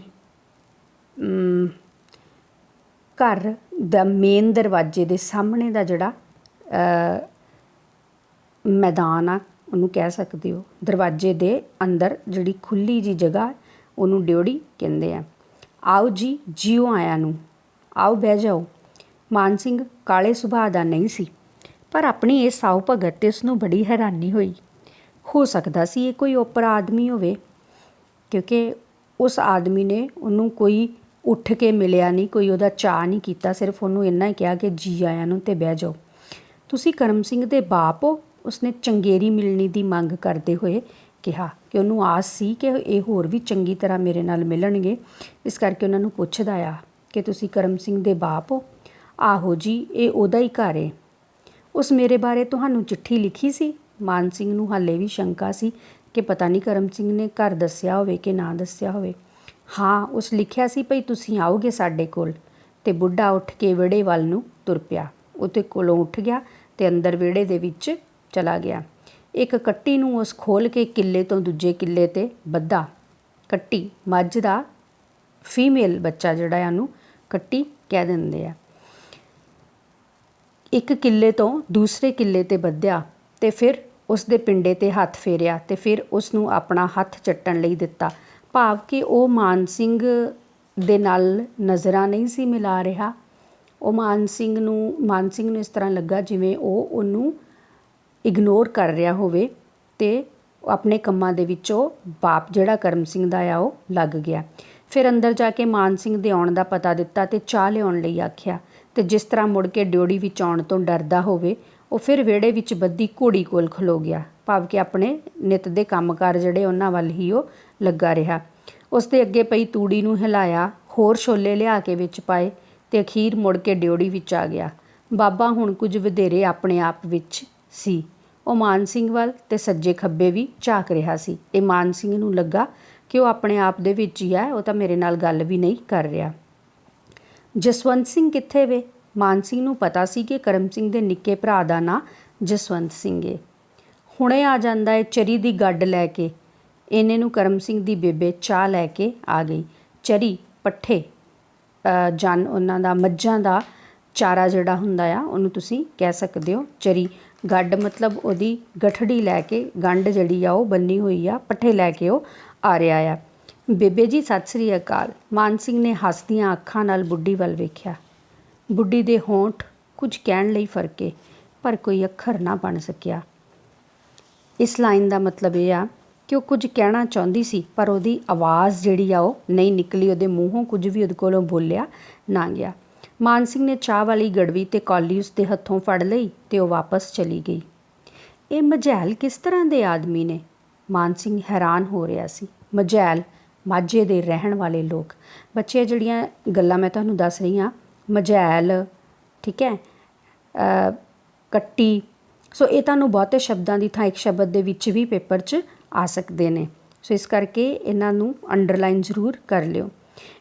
ਘਰ ਦਾ ਮੇਨ ਦਰਵਾਜ਼ੇ ਦੇ ਸਾਹਮਣੇ ਦਾ ਜਿਹੜਾ ਮੈਦਾਨ ਆ ਉਹਨੂੰ ਕਹਿ ਸਕਦੇ ਹੋ। ਦਰਵਾਜ਼ੇ ਦੇ ਅੰਦਰ ਜਿਹੜੀ ਖੁੱਲ੍ਹੀ ਜਿਹੀ ਜਗ੍ਹਾ ਉਹਨੂੰ ਡਿਓੜੀ ਕਹਿੰਦੇ ਆ। ਆਓ ਜੀ, ਜੀਓ ਆਇਆਂ ਨੂੰ, ਆਓ ਬਹਿ ਜਾਓ। ਮਾਨ ਸਿੰਘ ਕਾਲੇ ਸੁਭਾਅ ਦਾ ਨਹੀਂ ਸੀ, ਪਰ ਆਪਣੀ ਇਸ ਆਓ ਭਗਤ 'ਤੇ ਉਸਨੂੰ ਬੜੀ ਹੈਰਾਨੀ ਹੋਈ। ਹੋ ਸਕਦਾ ਸੀ ਇਹ ਕੋਈ ਓਪਰਾ ਆਦਮੀ ਹੋਵੇ, ਕਿਉਂਕਿ ਉਸ ਆਦਮੀ ਨੇ ਉਹਨੂੰ ਕੋਈ ਉੱਠ ਕੇ ਮਿਲਿਆ ਨਹੀਂ, ਕੋਈ ਉਹਦਾ ਚਾਅ ਨਹੀਂ ਕੀਤਾ, ਸਿਰਫ ਉਹਨੂੰ ਇੰਨਾ ਹੀ ਕਿਹਾ ਕਿ ਜੀ ਆਇਆਂ ਨੂੰ ਅਤੇ ਬਹਿ ਜਾਓ। ਤੁਸੀਂ ਕਰਮ ਸਿੰਘ ਦੇ ਬਾਪ ਹੋ? ਉਸਨੇ ਚੰਗੇਰੀ ਮਿਲਣੀ ਦੀ ਮੰਗ ਕਰਦੇ ਹੋਏ ਕਿਹਾ ਕਿ ਉਹਨੂੰ ਆਸ ਸੀ ਕਿ ਇਹ ਹੋਰ ਵੀ ਚੰਗੀ ਤਰ੍ਹਾਂ ਮੇਰੇ ਨਾਲ ਮਿਲਣਗੇ, ਇਸ ਕਰਕੇ ਉਹਨਾਂ ਨੂੰ ਪੁੱਛਦਾ ਆ ਕਿ ਤੁਸੀਂ ਕਰਮ ਸਿੰਘ ਦੇ ਬਾਪ ਹੋ? ਆਹੋ ਜੀ, ਇਹ ਉਹਦਾ ਹੀ ਘਰ ਹੈ। ਉਸ ਮੇਰੇ ਬਾਰੇ ਤੁਹਾਨੂੰ ਚਿੱਠੀ ਲਿਖੀ ਸੀ? ਮਾਨ ਸਿੰਘ ਨੂੰ ਹਾਲੇ ਵੀ ਸ਼ੰਕਾ ਸੀ ਕਿ ਪਤਾ ਨਹੀਂ ਕਰਮ ਸਿੰਘ ਨੇ ਘਰ ਦੱਸਿਆ ਹੋਵੇ ਕਿ ਨਾ ਦੱਸਿਆ ਹੋਵੇ। ਹਾਂ, ਉਸ ਲਿਖਿਆ ਸੀ ਭਈ ਤੁਸੀਂ ਆਓਗੇ ਸਾਡੇ ਕੋਲ। ਅਤੇ ਬੁੱਢਾ ਉੱਠ ਕੇ ਵਿਹੜੇ ਵੱਲ ਨੂੰ ਤੁਰ ਪਿਆ। ਉਹਦੇ ਕੋਲੋਂ ਉੱਠ ਗਿਆ ਅਤੇ ਅੰਦਰ ਵਿਹੜੇ ਦੇ ਵਿੱਚ ਚਲਾ ਗਿਆ। ਇੱਕ ਕੱਟੀ ਨੂੰ ਉਸ ਖੋਲ੍ਹ ਕੇ ਕਿੱਲੇ ਤੋਂ ਦੂਜੇ ਕਿੱਲੇ 'ਤੇ ਬੱਧਾ। ਕੱਟੀ ਮੱਝ ਦਾ ਫੀਮੇਲ ਬੱਚਾ ਜਿਹੜਾ ਉਹਨੂੰ ਕੱਟੀ ਕਹਿ ਦਿੰਦੇ ਆ। ਇੱਕ ਕਿੱਲੇ ਤੋਂ ਦੂਸਰੇ ਕਿੱਲੇ 'ਤੇ ਬੱਧਿਆ ਅਤੇ ਫਿਰ ਉਸ ਦੇ ਪਿੰਡੇ 'ਤੇ ਹੱਥ ਫੇਰਿਆ ਅਤੇ ਫਿਰ ਉਸ ਨੂੰ ਆਪਣਾ ਹੱਥ ਚੱਟਣ ਲਈ ਦਿੱਤਾ, ਭਾਵ ਕਿ ਉਹ ਮਾਨ ਸਿੰਘ ਦੇ ਨਾਲ ਨਜ਼ਰਾਂ ਨਹੀਂ ਸੀ ਮਿਲਾ ਰਿਹਾ। ਉਹ ਮਾਨ ਸਿੰਘ ਨੂੰ ਇਸ ਤਰ੍ਹਾਂ ਲੱਗਾ ਜਿਵੇਂ ਉਹ ਉਹਨੂੰ ਇਗਨੋਰ ਕਰ ਰਿਹਾ ਹੋਵੇ, ਅਤੇ ਆਪਣੇ ਕੰਮਾਂ ਦੇ ਵਿੱਚ ਉਹ ਬਾਪ ਜਿਹੜਾ ਕਰਮ ਸਿੰਘ ਦਾ ਆ ਉਹ ਲੱਗ ਗਿਆ। ਫਿਰ ਅੰਦਰ ਜਾ ਕੇ ਮਾਨ ਸਿੰਘ ਦੇ ਆਉਣ ਦਾ ਪਤਾ ਦਿੱਤਾ ਅਤੇ ਚਾਹ ਲਿਆਉਣ ਲਈ ਆਖਿਆ, ਅਤੇ ਜਿਸ ਤਰ੍ਹਾਂ ਮੁੜ ਕੇ ਡਿਓੜੀ ਵਿੱਚ ਆਉਣ ਤੋਂ ਡਰਦਾ ਹੋਵੇ, ਉਹ ਫਿਰ ਵਿਹੜੇ ਵਿੱਚ ਬੱਧੀ ਘੋੜੀ ਕੋਲ ਖਲੋ ਗਿਆ, ਭਾਵ ਕਿ ਆਪਣੇ ਨਿੱਤ ਦੇ ਕੰਮਕਾਰ ਜਿਹੜੇ ਉਹਨਾਂ ਵੱਲ ਹੀ ਉਹ ਲੱਗਾ ਰਿਹਾ। ਉਸ ਦੇ ਅੱਗੇ ਪਈ ਤੂੜੀ ਨੂੰ ਹਿਲਾਇਆ, ਹੋਰ ਛੋਲੇ ਲਿਆ ਕੇ ਵਿੱਚ ਪਾਏ ਅਤੇ ਅਖੀਰ ਮੁੜ ਕੇ ਡਿਓੜੀ ਵਿੱਚ ਆ ਗਿਆ। ਬਾਬਾ ਹੁਣ ਕੁਝ ਵਧੇਰੇ ਆਪਣੇ ਆਪ ਵਿੱਚ ਸੀ। ਉਹ ਮਾਨ ਸਿੰਘ ਵੱਲ ਅਤੇ ਸੱਜੇ ਖੱਬੇ ਵੀ ਝਾਕ ਰਿਹਾ ਸੀ। ਇਹ ਮਾਨ ਸਿੰਘ ਨੂੰ ਲੱਗਾ ਕਿ ਉਹ ਆਪਣੇ ਆਪ ਦੇ ਵਿੱਚ ਹੀ ਹੈ, ਉਹ ਤਾਂ ਮੇਰੇ ਨਾਲ ਗੱਲ ਵੀ ਨਹੀਂ ਕਰ ਰਿਹਾ। ਜਸਵੰਤ ਸਿੰਘ ਕਿੱਥੇ ਵੇ? ਮਾਨ ਸਿੰਘ ਨੂੰ ਪਤਾ ਸੀ ਕਿ ਕਰਮ ਸਿੰਘ ਦੇ ਨਿੱਕੇ ਭਰਾ ਦਾ ਨਾਂ ਜਸਵੰਤ ਸਿੰਘ ਹੈ। ਹੁਣੇ ਆ ਜਾਂਦਾ ਹੈ ਚਰੀ ਦੀ ਗੱਡ ਲੈ ਕੇ। ਇੰਨੇ ਨੂੰ ਕਰਮ ਸਿੰਘ ਦੀ ਬੇਬੇ ਚਾਹ ਲੈ ਕੇ ਆ ਗਈ। ਚਰੀ ਪੱਠੇ ਉਹਨਾਂ ਦਾ ਮੱਝਾਂ ਦਾ ਚਾਰਾ ਜਿਹੜਾ ਹੁੰਦਾ ਆ ਉਹਨੂੰ ਤੁਸੀਂ ਕਹਿ ਸਕਦੇ ਹੋ ਚਰੀ। ਗੱਡ ਮਤਲਬ ਉਹਦੀ ਗਠੜੀ ਲੈ ਕੇ, ਗੰਢ ਜਿਹੜੀ ਆ ਉਹ ਬੰਨੀ ਹੋਈ ਆ, ਪੱਠੇ ਲੈ ਕੇ ਉਹ ਆ ਰਿਹਾ ਆ। ਬੇਬੇ ਜੀ ਸਤਿ ਸ੍ਰੀ ਅਕਾਲ। ਮਾਨ ਸਿੰਘ ਨੇ ਹੱਸਦੀਆਂ ਅੱਖਾਂ ਨਾਲ ਬੁੱਢੀ ਵੱਲ ਵੇਖਿਆ। ਬੁੱਢੀ ਦੇ ਹੋਂਠ ਕੁਝ ਕਹਿਣ ਲਈ ਫਰਕੇ, ਪਰ ਕੋਈ ਅੱਖਰ ਨਾ ਬਣ ਸਕਿਆ। ਇਸ ਲਾਈਨ ਦਾ ਮਤਲਬ ਇਹ ਆ ਕਿ ਉਹ ਕੁਝ ਕਹਿਣਾ ਚਾਹੁੰਦੀ ਸੀ, ਪਰ ਉਹਦੀ ਆਵਾਜ਼ ਜਿਹੜੀ ਆ ਉਹ ਨਹੀਂ ਨਿਕਲੀ, ਉਹਦੇ ਮੂੰਹੋਂ ਕੁਝ ਵੀ ਉਹਦੇ ਕੋਲੋਂ ਬੋਲਿਆ ਨਾ ਗਿਆ। ਮਾਨ ਸਿੰਘ ਨੇ ਚਾਹ ਵਾਲੀ ਗੜਵੀ ਅਤੇ ਕੌਲੀ ਉਸਦੇ ਹੱਥੋਂ ਫੜ ਲਈ ਅਤੇ ਉਹ ਵਾਪਸ ਚਲੀ ਗਈ। ਇਹ ਮਝੈਲ ਕਿਸ ਤਰ੍ਹਾਂ ਦੇ ਆਦਮੀ ਨੇ? ਮਾਨ ਸਿੰਘ ਹੈਰਾਨ ਹੋ ਰਿਹਾ ਸੀ। ਮਝੈਲ ਮਾਝੇ ਦੇ ਰਹਿਣ ਵਾਲੇ ਲੋਕ। ਬੱਚੇ ਜਿਹੜੀਆਂ ਗੱਲਾਂ ਮੈਂ ਤੁਹਾਨੂੰ ਦੱਸ ਰਹੀ ਹਾਂ, ਮਝੈਲ, ਠੀਕ ਹੈ, ਕੱਟੀ, ਸੋ ਇਹ ਤੁਹਾਨੂੰ ਬਹੁਤੇ ਸ਼ਬਦਾਂ ਦੀ ਥਾਂ ਇੱਕ ਸ਼ਬਦ ਦੇ ਵਿੱਚ ਵੀ ਪੇਪਰ 'ਚ ਆ ਸਕਦੇ ਨੇ। सो इस करके इन्हां नूं अंडरलाइन जरूर कर लिओ।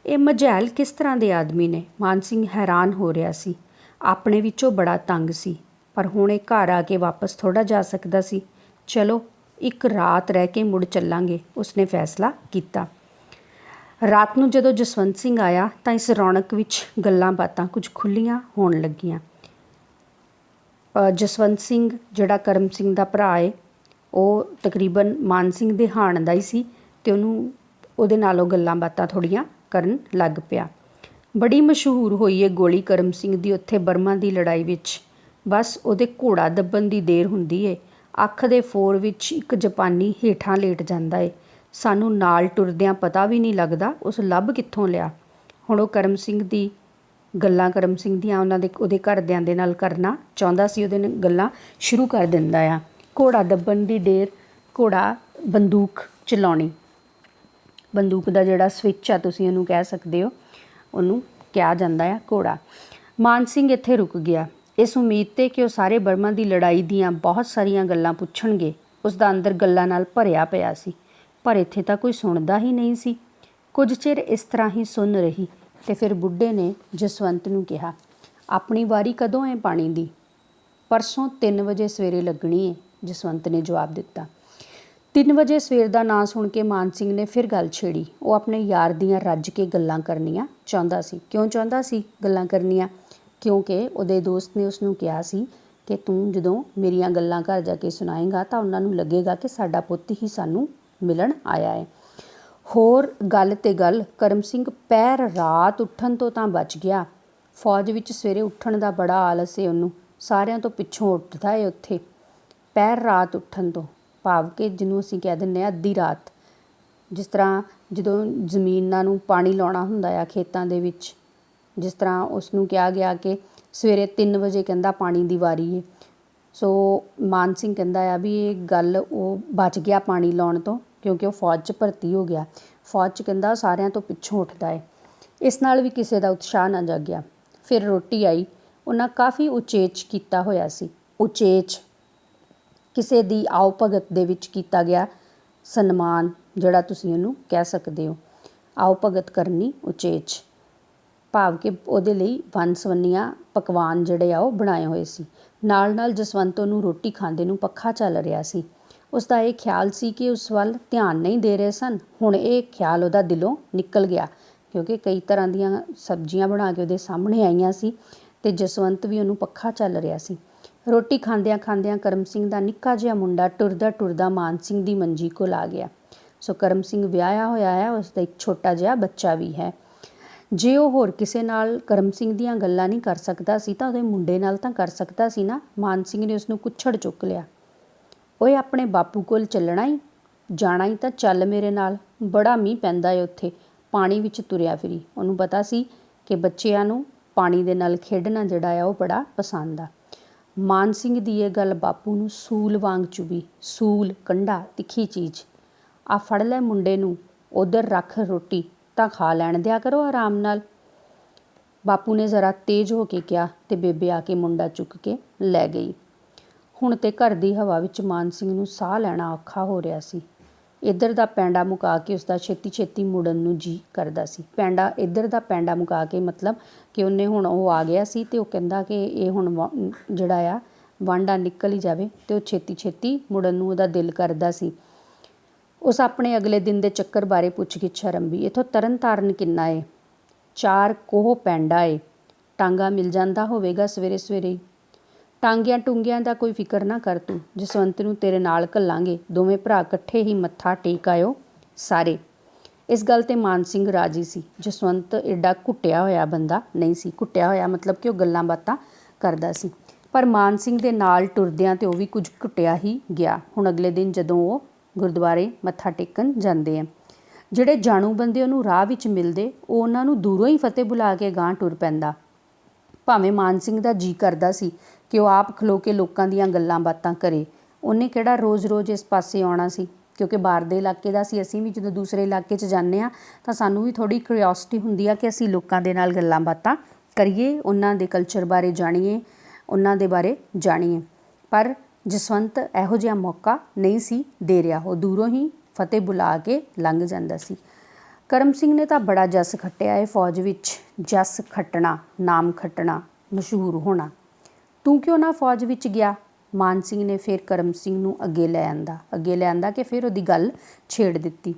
ये मझैल किस तरह के आदमी ने? मान सिंह हैरान हो रहा सी, अपने विचों बड़ा तंग सी, पर हुण ये घर आके वापस थोड़ा जा सकदा सी। चलो एक रात रह के मुड़ चलांगे, उसने फैसला किया। रात नूं जदों जसवंत सिंह आया तो इस रौनक विच गल्लां बातां कुछ खुलियां होण लगियां। जसवंत सिंह जिहड़ा करम सिंह दा भरा है, वो तकरीबन मान सिंह दे हाण दा ही सी ते उहनूं उहदे नालों गल्लां बातां थोड़ियां करन लग पिया। बड़ी मशहूर होई है गोली करम सिंह दी उत्थे बर्मा दी लड़ाई विच। बस उहदे घोड़ा दब्बन दी देर हुंदी है, अख दे फोर विच एक जापानी हेठां लेट जांदा है। सानूं नाल टुरदियां पता भी नहीं लगदा उस लभ कित्थों लिया। हुण ओह करम सिंह दी गल्लां करम सिंह दियां उन्हां दे उहदे घरदियां दे नाल करना चाहुंदा सी, उहदे नाल गल्लां शुरू कर दिंदा आ। घोड़ा दब्बन दी देर, घोड़ा बंदूक चलाउणी, बंदूक दा जिहड़ा स्विच आ तुसीं उहनूं कह सकदे हो, ਉਹਨੂੰ ਕਿਹਾ ਜਾਂਦਾ ਆ ਘੋੜਾ। ਮਾਨ ਸਿੰਘ ਇੱਥੇ ਰੁਕ ਗਿਆ ਇਸ ਉਮੀਦ 'ਤੇ ਕਿ ਉਹ ਸਾਰੇ ਬਰਮਾ ਦੀ ਲੜਾਈ ਦੀਆਂ ਬਹੁਤ ਸਾਰੀਆਂ ਗੱਲਾਂ ਪੁੱਛਣਗੇ। ਉਸ ਦਾ ਅੰਦਰ ਗੱਲਾਂ ਨਾਲ ਭਰਿਆ ਪਿਆ ਸੀ, ਪਰ ਇੱਥੇ ਤਾਂ ਕੋਈ ਸੁਣਦਾ ਹੀ ਨਹੀਂ ਸੀ। ਕੁਝ ਚਿਰ ਇਸ ਤਰ੍ਹਾਂ ਹੀ ਸੁਣ ਰਹੀ ਅਤੇ ਫਿਰ ਬੁੱਢੇ ਨੇ ਜਸਵੰਤ ਨੂੰ ਕਿਹਾ, ਆਪਣੀ ਵਾਰੀ ਕਦੋਂ ਹੈ ਪਾਣੀ ਦੀ? ਪਰਸੋਂ 3 ਵਜੇ ਸਵੇਰੇ ਲੱਗਣੀ ਹੈ, ਜਸਵੰਤ ਨੇ ਜਵਾਬ ਦਿੱਤਾ। 3 ਵਜੇ ਸਵੇਰ ਦਾ ਨਾਂ ਸੁਣ ਕੇ ਮਾਨ ਸਿੰਘ ਨੇ ਫਿਰ ਗੱਲ ਛੇੜੀ। ਉਹ ਆਪਣੇ ਯਾਰ ਦੀਆਂ ਰੱਜ ਕੇ ਗੱਲਾਂ ਕਰਨੀਆਂ ਚਾਹੁੰਦਾ ਸੀ। ਕਿਉਂ ਚਾਹੁੰਦਾ ਸੀ ਗੱਲਾਂ ਕਰਨੀਆਂ? ਕਿਉਂਕਿ ਉਹਦੇ ਦੋਸਤ ਨੇ ਉਸਨੂੰ ਕਿਹਾ ਸੀ ਕਿ ਤੂੰ ਜਦੋਂ ਮੇਰੀਆਂ ਗੱਲਾਂ ਘਰ ਜਾ ਕੇ ਸੁਣਾਏਗਾ ਤਾਂ ਉਹਨਾਂ ਨੂੰ ਲੱਗੇਗਾ ਕਿ ਸਾਡਾ ਪੁੱਤ ਹੀ ਸਾਨੂੰ ਮਿਲਣ ਆਇਆ ਹੈ। ਹੋਰ ਗੱਲ ਤੇ ਗੱਲ, ਕਰਮ ਸਿੰਘ ਪਹਿਰ ਰਾਤ ਉੱਠਣ ਤੋਂ ਤਾਂ ਬਚ ਗਿਆ। ਫੌਜ ਵਿੱਚ ਸਵੇਰੇ ਉੱਠਣ ਦਾ ਬੜਾ ਆਲਸ ਹੈ ਉਹਨੂੰ, ਸਾਰਿਆਂ ਤੋਂ ਪਿੱਛੋਂ ਉੱਠਦਾ ਹੈ ਉੱਥੇ ਪਹਿਰ ਰਾਤ ਉੱਠਣ ਤੋਂ, ਭਾਵ ਕਿ ਜਿਹਨੂੰ ਅਸੀਂ ਕਹਿ ਦਿੰਦੇ ਹਾਂ ਅੱਧੀ ਰਾਤ। ਜਿਸ ਤਰ੍ਹਾਂ ਜਦੋਂ ਜ਼ਮੀਨਾਂ ਨੂੰ ਪਾਣੀ ਲਾਉਣਾ ਹੁੰਦਾ ਆ ਖੇਤਾਂ ਦੇ ਵਿੱਚ, ਜਿਸ ਤਰ੍ਹਾਂ ਉਸ ਨੂੰ ਕਿਹਾ ਗਿਆ ਕਿ ਸਵੇਰੇ 3 ਵਜੇ ਕਹਿੰਦਾ ਪਾਣੀ ਦੀ ਵਾਰੀ ਹੈ। ਸੋ ਮਾਨ ਸਿੰਘ ਕਹਿੰਦਾ ਆ ਵੀ ਇਹ ਗੱਲ ਉਹ ਬਚ ਗਿਆ ਪਾਣੀ ਲਾਉਣ ਤੋਂ, ਕਿਉਂਕਿ ਉਹ ਫੌਜ 'ਚ ਭਰਤੀ ਹੋ ਗਿਆ। ਫੌਜ 'ਚ ਕਹਿੰਦਾ ਸਾਰਿਆਂ ਤੋਂ ਪਿੱਛੋਂ ਉੱਠਦਾ ਹੈ। ਇਸ ਨਾਲ ਵੀ ਕਿਸੇ ਦਾ ਉਤਸ਼ਾਹ ਨਾ ਜਾਗਿਆ। ਫਿਰ ਰੋਟੀ ਆਈ। ਉਹਨਾਂ ਕਾਫੀ ਉਚੇਚ ਕੀਤਾ ਹੋਇਆ ਸੀ। ਉਚੇਚ ਕਿਸੇ ਦੀ ਆਓ ਭਗਤ ਦੇ ਵਿੱਚ ਕੀਤਾ ਗਿਆ ਸਨਮਾਨ, ਜਿਹੜਾ ਤੁਸੀਂ ਉਹਨੂੰ ਕਹਿ ਸਕਦੇ ਹੋ। ਆਓ ਭਗਤ ਕਰਨੀ ਉਚੇਚ, ਭਾਵ ਕਿ ਉਹਦੇ ਲਈ ਵੰਨ ਸਵੰਨੀਆਂ ਪਕਵਾਨ ਜਿਹੜੇ ਆ ਉਹ ਬਣਾਏ ਹੋਏ ਸੀ। ਨਾਲ ਨਾਲ ਜਸਵੰਤ ਉਹਨੂੰ ਰੋਟੀ ਖਾਂਦੇ ਨੂੰ ਪੱਖਾ ਚੱਲ ਰਿਹਾ ਸੀ। ਉਸ ਦਾ ਇਹ ਖਿਆਲ ਸੀ ਕਿ ਉਸ ਵੱਲ ਧਿਆਨ ਨਹੀਂ ਦੇ ਰਹੇ ਸਨ। ਹੁਣ ਇਹ ਖਿਆਲ ਉਹਦਾ ਦਿਲੋਂ ਨਿਕਲ ਗਿਆ, ਕਿਉਂਕਿ ਕਈ ਤਰ੍ਹਾਂ ਦੀਆਂ ਸਬਜ਼ੀਆਂ ਬਣਾ ਕੇ ਉਹਦੇ ਸਾਹਮਣੇ ਆਈਆਂ ਸੀ ਅਤੇ ਜਸਵੰਤ ਵੀ ਉਹਨੂੰ ਪੱਖਾ ਚੱਲ ਰਿਹਾ ਸੀ। ਰੋਟੀ ਖਾਂਦਿਆਂ ਖਾਂਦਿਆਂ ਕਰਮ ਸਿੰਘ ਦਾ ਨਿੱਕਾ ਜਿਹਾ ਮੁੰਡਾ ਟੁਰਦਾ ਟੁਰਦਾ ਮਾਨ ਸਿੰਘ ਦੀ ਮੰਜੀ ਕੋਲ ਆ ਗਿਆ। ਸੋ ਕਰਮ ਸਿੰਘ ਵਿਆਹਿਆ ਹੋਇਆ ਹੈ, ਉਸ ਦਾ ਇੱਕ ਛੋਟਾ ਜਿਹਾ ਬੱਚਾ ਵੀ ਹੈ। ਜੇ ਉਹ ਹੋਰ ਕਿਸੇ ਨਾਲ ਕਰਮ ਸਿੰਘ ਦੀਆਂ ਗੱਲਾਂ ਨਹੀਂ ਕਰ ਸਕਦਾ ਸੀ ਤਾਂ ਉਹਦੇ ਮੁੰਡੇ ਨਾਲ ਤਾਂ ਕਰ ਸਕਦਾ ਸੀ ਨਾ। ਮਾਨ ਸਿੰਘ ਨੇ ਉਸਨੂੰ ਕੁੱਛੜ ਚੁੱਕ ਲਿਆ। ਓਏ ਆਪਣੇ ਬਾਪੂ ਕੋਲ ਚੱਲਣਾ ਹੀ, ਜਾਣਾ ਹੀ ਤਾਂ ਚੱਲ ਮੇਰੇ ਨਾਲ, ਬੜਾ ਮੀਂਹ ਪੈਂਦਾ ਏ ਉੱਥੇ, ਪਾਣੀ ਵਿੱਚ ਤੁਰਿਆ ਫਿਰੀ। ਉਹਨੂੰ ਪਤਾ ਸੀ ਕਿ ਬੱਚਿਆਂ ਨੂੰ ਪਾਣੀ ਦੇ ਨਾਲ ਖੇਡਣਾ ਜਿਹੜਾ ਆ ਉਹ ਬੜਾ ਪਸੰਦ ਆ। ਮਾਨ ਸਿੰਘ ਦੀ ਇਹ ਗੱਲ ਬਾਪੂ ਨੂੰ ਸੂਲ ਵਾਂਗ ਚੁਭੀ। ਸੂਲ, ਕੰਢਾ, ਤਿੱਖੀ ਚੀਜ਼। ਆ ਫੜ ਲੈ ਮੁੰਡੇ ਨੂੰ, ਉੱਧਰ ਰੱਖ ਰੋਟੀ ਤਾਂ ਖਾ ਲੈਣ ਦਿਆ ਕਰੋ ਆਰਾਮ ਨਾਲ। ਬਾਪੂ ਨੇ ਜ਼ਰਾ ਤੇਜ਼ ਹੋ ਕੇ ਕਿਹਾ ਅਤੇ ਬੇਬੇ ਆ ਕੇ ਮੁੰਡਾ ਚੁੱਕ ਕੇ ਲੈ ਗਈ। ਹੁਣ ਤੇ ਘਰ ਦੀ ਹਵਾ ਵਿੱਚ ਮਾਨ ਸਿੰਘ ਨੂੰ ਸਾਹ ਲੈਣਾ ਔਖਾ ਹੋ ਰਿਹਾ ਸੀ। ਇੱਧਰ ਦਾ ਪੈਂਡਾ ਮੁਕਾ ਕੇ ਉਸਦਾ ਛੇਤੀ ਛੇਤੀ ਮੁੜਨ ਨੂੰ ਜੀ ਕਰਦਾ ਸੀ। ਪੈਂਡਾ, ਇੱਧਰ ਦਾ ਪੈਂਡਾ ਮੁਕਾ ਕੇ ਮਤਲਬ ਕਿ ਉਹਨੇ ਹੁਣ ਉਹ ਆ ਗਿਆ ਸੀ ਅਤੇ ਉਹ ਕਹਿੰਦਾ ਕਿ ਇਹ ਹੁਣ ਜਿਹੜਾ ਆ ਵਾਂਡਾ ਨਿਕਲ ਹੀ ਜਾਵੇ, ਅਤੇ ਉਹ ਛੇਤੀ ਛੇਤੀ ਮੁੜਨ ਨੂੰ ਉਹਦਾ ਦਿਲ ਕਰਦਾ ਸੀ। ਉਸ ਆਪਣੇ ਅਗਲੇ ਦਿਨ ਦੇ ਚੱਕਰ ਬਾਰੇ ਪੁੱਛ ਗਿੱਛ ਆਰੰਭੀ। ਇੱਥੋਂ ਤਰਨ ਤਾਰਨ ਕਿੰਨਾ ਏ? 4 ਕੋਹ ਪੈਂਡਾ ਏ, ਟਾਂਗਾ ਮਿਲ ਜਾਂਦਾ ਹੋਵੇਗਾ ਸਵੇਰੇ ਸਵੇਰੇ ਹੀ। ਟਾਂਗਿਆਂ ਟੂੰਗਿਆਂ ਦਾ ਕੋਈ ਫਿਕਰ ਨਾ ਕਰ ਤੂੰ, ਜਸਵੰਤ ਨੂੰ ਤੇਰੇ ਨਾਲ ਘੱਲਾਂਗੇ, ਦੋਵੇਂ ਭਰਾ ਇਕੱਠੇ ਹੀ ਮੱਥਾ ਟੇਕ ਆਇਓ ਸਾਰੇ। ਇਸ ਗੱਲ 'ਤੇ ਮਾਨ ਸਿੰਘ ਰਾਜੀ ਸੀ। ਜਸਵੰਤ ਐਡਾ ਘੁੱਟਿਆ ਹੋਇਆ ਬੰਦਾ ਨਹੀਂ ਸੀ। ਘੁੱਟਿਆ ਹੋਇਆ ਮਤਲਬ ਕਿ ਉਹ ਗੱਲਾਂ ਬਾਤਾਂ ਕਰਦਾ ਸੀ, ਪਰ ਮਾਨ ਸਿੰਘ ਦੇ ਨਾਲ ਟੁਰਦਿਆਂ 'ਤੇ ਉਹ ਵੀ ਕੁਝ ਘੁੱਟਿਆ ਹੀ ਗਿਆ। ਹੁਣ ਅਗਲੇ ਦਿਨ ਜਦੋਂ ਉਹ ਗੁਰਦੁਆਰੇ ਮੱਥਾ ਟੇਕਣ ਜਾਂਦੇ ਆ, ਜਿਹੜੇ ਜਾਣੂ ਬੰਦੇ ਉਹਨੂੰ ਰਾਹ ਵਿੱਚ ਮਿਲਦੇ, ਉਹ ਉਹਨਾਂ ਨੂੰ ਦੂਰੋਂ ਹੀ ਫਤਿਹ ਬੁਲਾ ਕੇ ਗਾਂਹ ਟੁਰ ਪੈਂਦਾ। ਭਾਵੇਂ ਮਾਨ ਸਿੰਘ ਦਾ ਜੀ ਕਰਦਾ ਸੀ ਕਿ ਉਹ ਆਪ ਖਲੋ ਕੇ ਲੋਕਾਂ ਦੀਆਂ ਗੱਲਾਂ ਬਾਤਾਂ ਕਰੇ। ਉਹਨੇ ਕਿਹੜਾ ਰੋਜ਼-ਰੋਜ਼ ਇਸ ਪਾਸੇ ਆਉਣਾ ਸੀ, ਕਿਉਂਕਿ ਬਾਹਰ ਦੇ ਇਲਾਕੇ ਦਾ ਸੀ। ਅਸੀਂ ਵੀ ਜਦੋਂ ਦੂਸਰੇ ਇਲਾਕੇ 'ਚ ਜਾਂਦੇ ਹਾਂ ਤਾਂ ਸਾਨੂੰ ਵੀ ਥੋੜ੍ਹੀ ਕਿਉਰਿਓਸਿਟੀ ਹੁੰਦੀ ਆ ਕਿ ਅਸੀਂ ਲੋਕਾਂ ਦੇ ਨਾਲ ਗੱਲਾਂ ਬਾਤਾਂ ਕਰੀਏ, ਉਹਨਾਂ ਦੇ ਕਲਚਰ ਬਾਰੇ ਜਾਣੀਏ, ਉਹਨਾਂ ਦੇ ਬਾਰੇ ਜਾਣੀਏ। ਪਰ ਜਸਵੰਤ ਇਹੋ ਜਿਹਾ ਮੌਕਾ ਨਹੀਂ ਸੀ ਦੇ ਰਿਹਾ। ਉਹ ਦੂਰੋਂ ਹੀ ਫਤਿਹ ਬੁਲਾ ਕੇ ਲੰਘ ਜਾਂਦਾ ਸੀ। ਕਰਮ ਸਿੰਘ ਨੇ ਤਾਂ ਬੜਾ ਜਸ ਖੱਟਿਆ ਹੈ ਫੌਜ ਵਿੱਚ, ਜਸ ਖੱਟਣਾ, ਨਾਮ ਖੱਟਣਾ, ਮਸ਼ਹੂਰ ਹੋਣਾ। ਤੂੰ ਕਿਉਂ ਨਾ ਫੌਜ ਵਿੱਚ ਗਿਆ? ਮਾਨ ਸਿੰਘ ਨੇ ਫਿਰ ਕਰਮ ਸਿੰਘ ਨੂੰ ਅੱਗੇ ਲੈ ਆਂਦਾ ਕਿ ਫਿਰ ਉਹਦੀ ਗੱਲ ਛੇੜ ਦਿੱਤੀ।